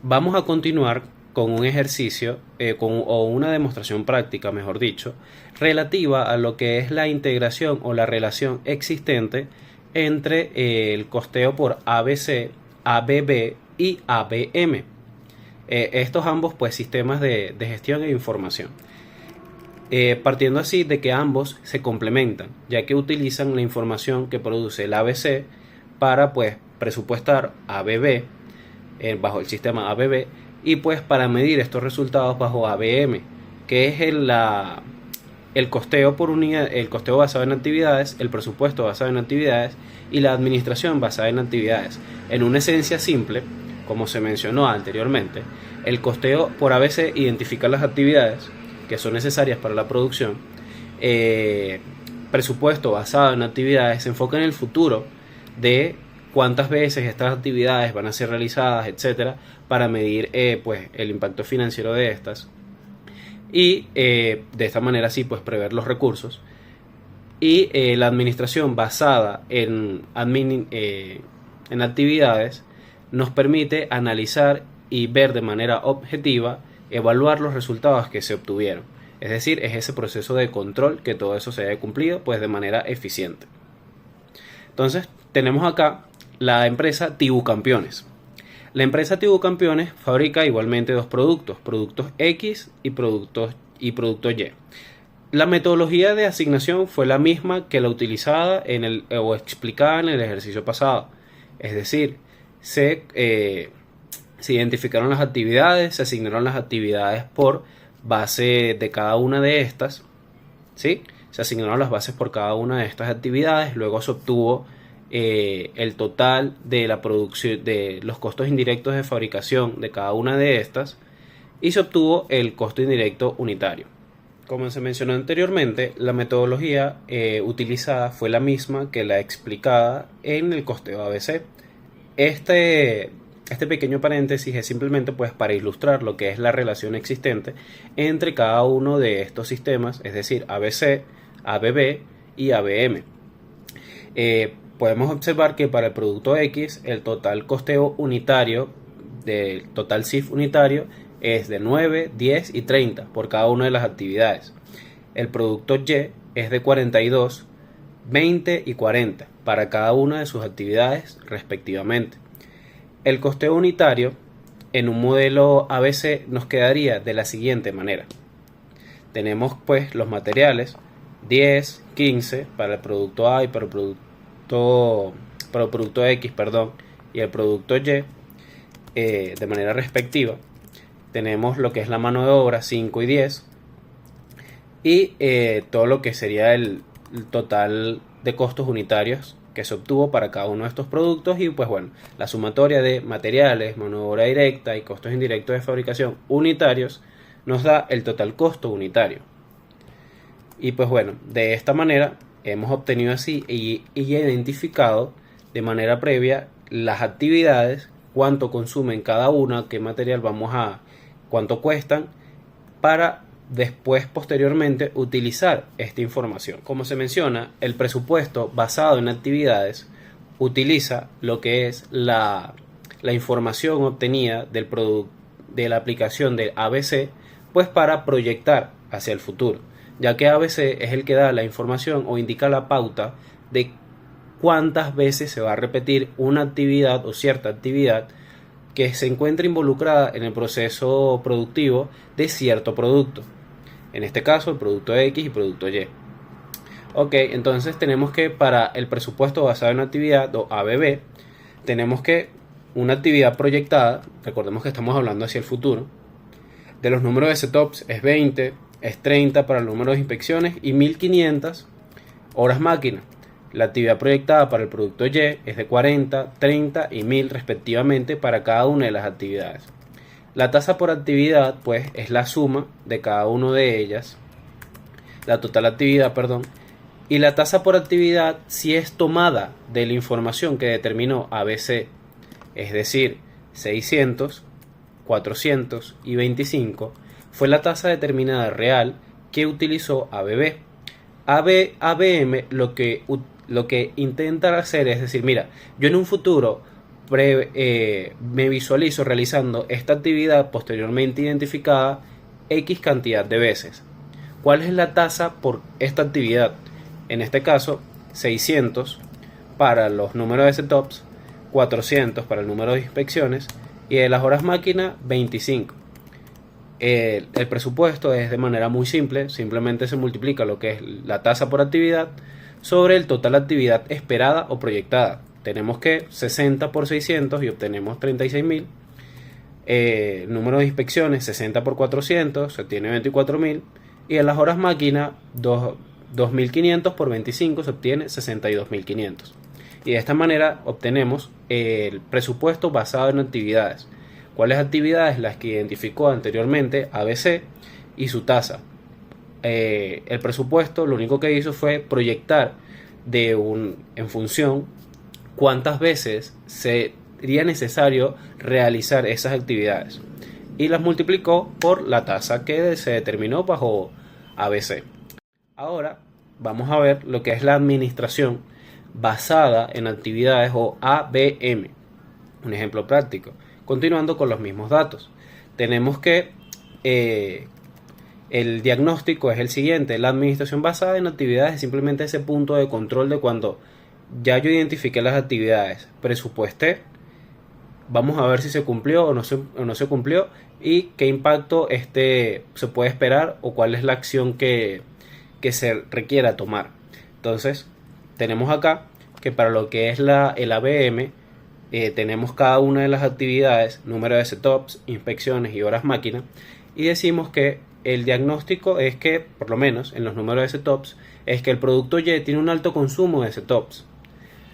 Speaker 6: vamos a continuar con un ejercicio o una demostración práctica, mejor dicho, relativa a lo que es la integración o la relación existente entre el costeo por ABC, ABB y ABM. Estos ambos pues sistemas de gestión e información. Partiendo así de que ambos se complementan, ya que utilizan la información que produce el ABC para pues presupuestar ABB bajo el sistema ABB y pues para medir estos resultados bajo ABM, que es el costeo por unidad, el costeo basado en actividades, el presupuesto basado en actividades y la administración basada en actividades. En una esencia simple, como se mencionó anteriormente, el costeo por ABC identifica las actividades que son necesarias para la producción. Presupuesto basado en actividades se enfoca en el futuro de cuántas veces estas actividades van a ser realizadas, etcétera, para medir pues el impacto financiero de estas y de esta manera sí pues prever los recursos. Y la administración basada en actividades nos permite analizar y ver de manera objetiva, evaluar los resultados que se obtuvieron. Es decir, es ese proceso de control que todo eso se haya cumplido pues de manera eficiente. Entonces tenemos acá la empresa Tibú Campeones. La empresa Tibú Campeones fabrica igualmente dos productos, productos X y producto Y. La metodología de asignación fue la misma que la utilizada o explicada en el ejercicio pasado. Es decir, se identificaron las actividades, se asignaron las actividades por base de cada una de estas, ¿sí? Se asignaron las bases por cada una de estas actividades, luego se obtuvo el total de la producción, de los costos indirectos de fabricación de cada una de estas, y se obtuvo el costo indirecto unitario. Como se mencionó anteriormente, la metodología utilizada fue la misma que la explicada en el costeo ABC. Este pequeño paréntesis es simplemente pues para ilustrar lo que es la relación existente entre cada uno de estos sistemas, es decir, ABC, ABB y ABM. Podemos observar que para el producto X el total costeo unitario del total CIF unitario es de 9, 10 y 30 por cada una de las actividades. El producto Y es de 42, 20 y 40 para cada una de sus actividades respectivamente. El costeo unitario en un modelo ABC nos quedaría de la siguiente manera. Tenemos pues los materiales 10, 15 para el producto A y para el producto X, y el producto Y de manera respectiva. Tenemos lo que es la mano de obra 5 y 10 y todo lo que sería el total de costos unitarios que se obtuvo para cada uno de estos productos y pues bueno, la sumatoria de materiales, mano de obra directa y costos indirectos de fabricación unitarios nos da el total costo unitario. Y pues bueno, de esta manera hemos obtenido así y identificado de manera previa las actividades, cuánto consumen cada una, qué material cuánto cuestan, para después posteriormente utilizar esta información. Como se menciona, el presupuesto basado en actividades utiliza lo que es la información obtenida de la aplicación de ABC pues para proyectar hacia el futuro, ya que ABC es el que da la información o indica la pauta de cuántas veces se va a repetir una actividad o cierta actividad que se encuentra involucrada en el proceso productivo de cierto producto. En este caso, el producto X y producto Y. Ok, entonces tenemos que para el presupuesto basado en actividad o ABB, tenemos que una actividad proyectada, recordemos que estamos hablando hacia el futuro, de los números de setups es 20, es 30 para el número de inspecciones y 1500 horas máquina. La actividad proyectada para el producto Y es de 40, 30 y 1000 respectivamente para cada una de las actividades. La tasa por actividad pues es la suma de cada una de ellas, la total actividad, y la tasa por actividad si es tomada de la información que determinó ABC, es decir, 600, 400 y 25 fue la tasa determinada real que utilizó ABB. ABM lo que intenta hacer es decir, mira, yo en un futuro me visualizo realizando esta actividad posteriormente identificada X cantidad de veces. ¿Cuál es la tasa por esta actividad? En este caso, 600 para los números de setups, 400 para el número de inspecciones y de las horas máquina, 25. El presupuesto es de manera muy simple, simplemente se multiplica lo que es la tasa por actividad sobre el total actividad esperada o proyectada. Tenemos que 60 por 600 y obtenemos 36.000. Número de inspecciones 60 por 400 se obtiene 24.000. Y en las horas máquina 2.500 por 25 se obtiene 62.500. Y de esta manera obtenemos el presupuesto basado en actividades. ¿Cuáles actividades? Las que identificó anteriormente ABC y su tasa. El presupuesto lo único que hizo fue proyectar en función cuántas veces sería necesario realizar esas actividades y las multiplicó por la tasa que se determinó bajo ABC. Ahora vamos a ver lo que es la administración basada en actividades o ABM. Un ejemplo práctico. Continuando con los mismos datos. Tenemos que el diagnóstico es el siguiente. La administración basada en actividades es simplemente ese punto de control de cuando ya yo identifiqué las actividades, presupuesté, vamos a ver si se cumplió o no se cumplió y qué impacto se puede esperar o cuál es la acción que se requiera tomar. Entonces tenemos acá que para lo que es el ABM tenemos cada una de las actividades, número de setups, inspecciones y horas máquina, y decimos que el diagnóstico es que, por lo menos en los números de setups, es que el producto Y tiene un alto consumo de setups.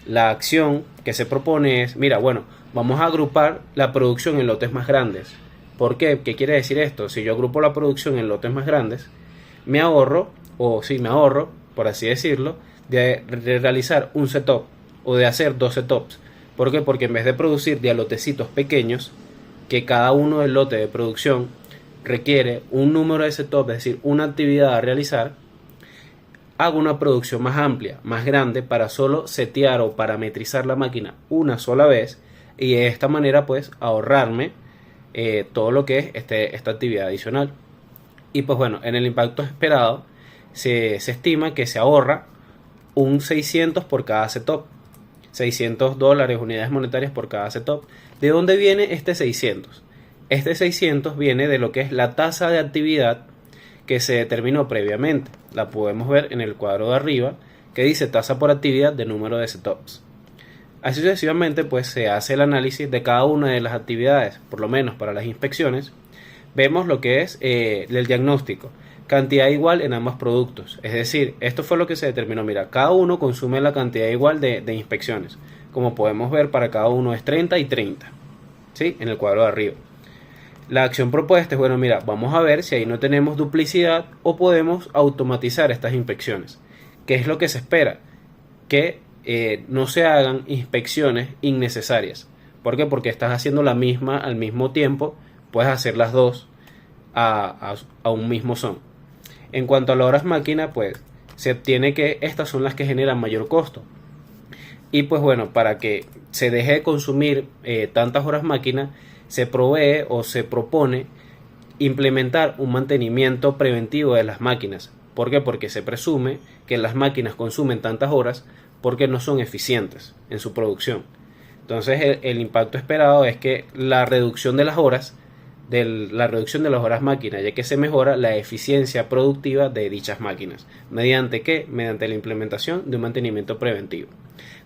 Speaker 6: La acción que se propone es, mira, bueno, vamos a agrupar la producción en lotes más grandes. ¿Por qué? ¿Qué quiere decir esto? Si yo agrupo la producción en lotes más grandes, me ahorro, por así decirlo, de realizar un setup o de hacer 2 setups. ¿Por qué? Porque en vez de producir de a lotecitos pequeños, que cada uno del lote de producción requiere un número de setups, es decir, una actividad a realizar, hago una producción más amplia, más grande, para solo setear o parametrizar la máquina una sola vez y de esta manera pues ahorrarme todo lo que es esta actividad adicional. Y pues bueno, en el impacto esperado se estima que se ahorra un 600 por cada setup, $600, unidades monetarias por cada setup. ¿De dónde viene este 600? Este 600 viene de lo que es la tasa de actividad que se determinó previamente. La podemos ver en el cuadro de arriba que dice tasa por actividad de número de setups. Así sucesivamente pues se hace el análisis de cada una de las actividades, por lo menos para las inspecciones. Vemos lo que es el diagnóstico, cantidad igual en ambos productos, es decir, esto fue lo que se determinó. Mira, cada uno consume la cantidad igual de inspecciones, como podemos ver para cada uno es 30 y 30, ¿sí? En el cuadro de arriba. La acción propuesta es, bueno, mira, vamos a ver si ahí no tenemos duplicidad o podemos automatizar estas inspecciones. ¿Qué es lo que se espera? Que no se hagan inspecciones innecesarias. ¿Por qué? Porque estás haciendo la misma al mismo tiempo, puedes hacer las dos a un mismo son. En cuanto a las horas máquina, pues se obtiene que estas son las que generan mayor costo. Y pues bueno, para que se deje de consumir tantas horas máquina, se provee o se propone implementar un mantenimiento preventivo de las máquinas. ¿Por qué? Porque se presume que las máquinas consumen tantas horas porque no son eficientes en su producción. Entonces el impacto esperado es que la reducción de las horas, máquinas, ya que se mejora la eficiencia productiva de dichas máquinas. ¿Mediante qué? Mediante la implementación de un mantenimiento preventivo.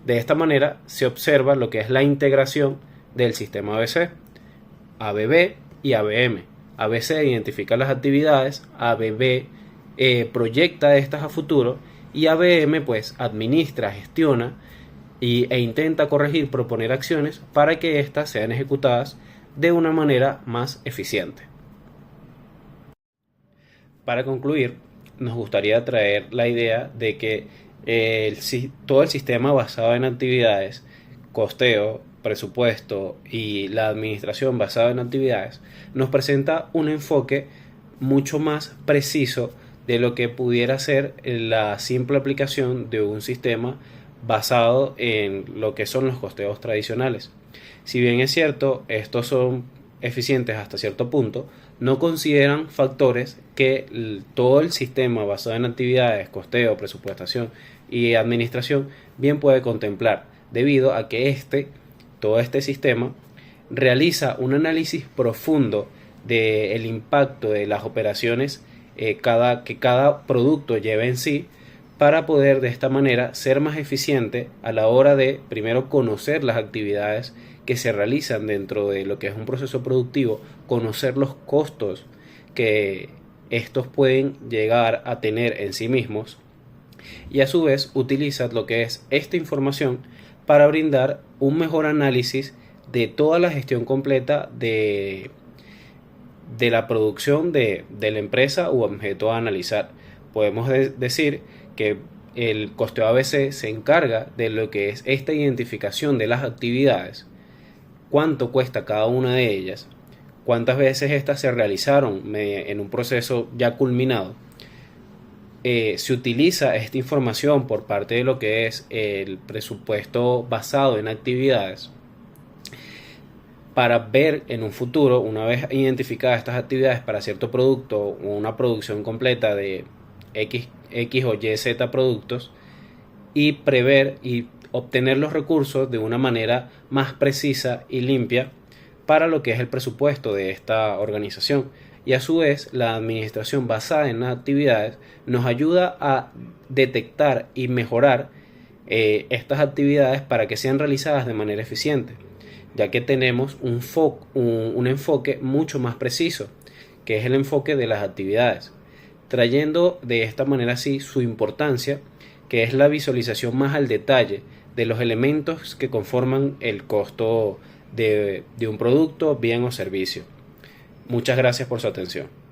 Speaker 6: De esta manera se observa lo que es la integración del sistema ABC, ABB y ABM. ABC identifica las actividades, ABB proyecta estas a futuro y ABM pues administra, gestiona e intenta corregir, proponer acciones para que éstas sean ejecutadas de una manera más eficiente. Para concluir, nos gustaría traer la idea de que todo el sistema basado en actividades, costeo, presupuesto y la administración basada en actividades nos presenta un enfoque mucho más preciso de lo que pudiera ser la simple aplicación de un sistema basado en lo que son los costeos tradicionales. Si bien es cierto, estos son eficientes hasta cierto punto, no consideran factores que todo el sistema basado en actividades, costeo, presupuestación y administración bien puede contemplar, debido a que todo este sistema realiza un análisis profundo del impacto de las operaciones que cada producto lleva en sí, para poder de esta manera ser más eficiente a la hora de primero conocer las actividades que se realizan dentro de lo que es un proceso productivo, conocer los costos que estos pueden llegar a tener en sí mismos y a su vez utilizar lo que es esta información para brindar un mejor análisis de toda la gestión completa de la producción de la empresa u objeto a analizar. Podemos decir que el costeo ABC se encarga de lo que es esta identificación de las actividades, cuánto cuesta cada una de ellas, cuántas veces estas se realizaron en un proceso ya culminado. Se utiliza esta información por parte de lo que es el presupuesto basado en actividades para ver en un futuro, una vez identificadas estas actividades para cierto producto o una producción completa de X o Y, Z productos, y prever y obtener los recursos de una manera más precisa y limpia para lo que es el presupuesto de esta organización. Y a su vez, la administración basada en las actividades nos ayuda a detectar y mejorar estas actividades para que sean realizadas de manera eficiente, ya que tenemos un enfoque mucho más preciso, que es el enfoque de las actividades, trayendo de esta manera así su importancia, que es la visualización más al detalle de los elementos que conforman el costo de un producto, bien o servicio. Muchas gracias por su atención.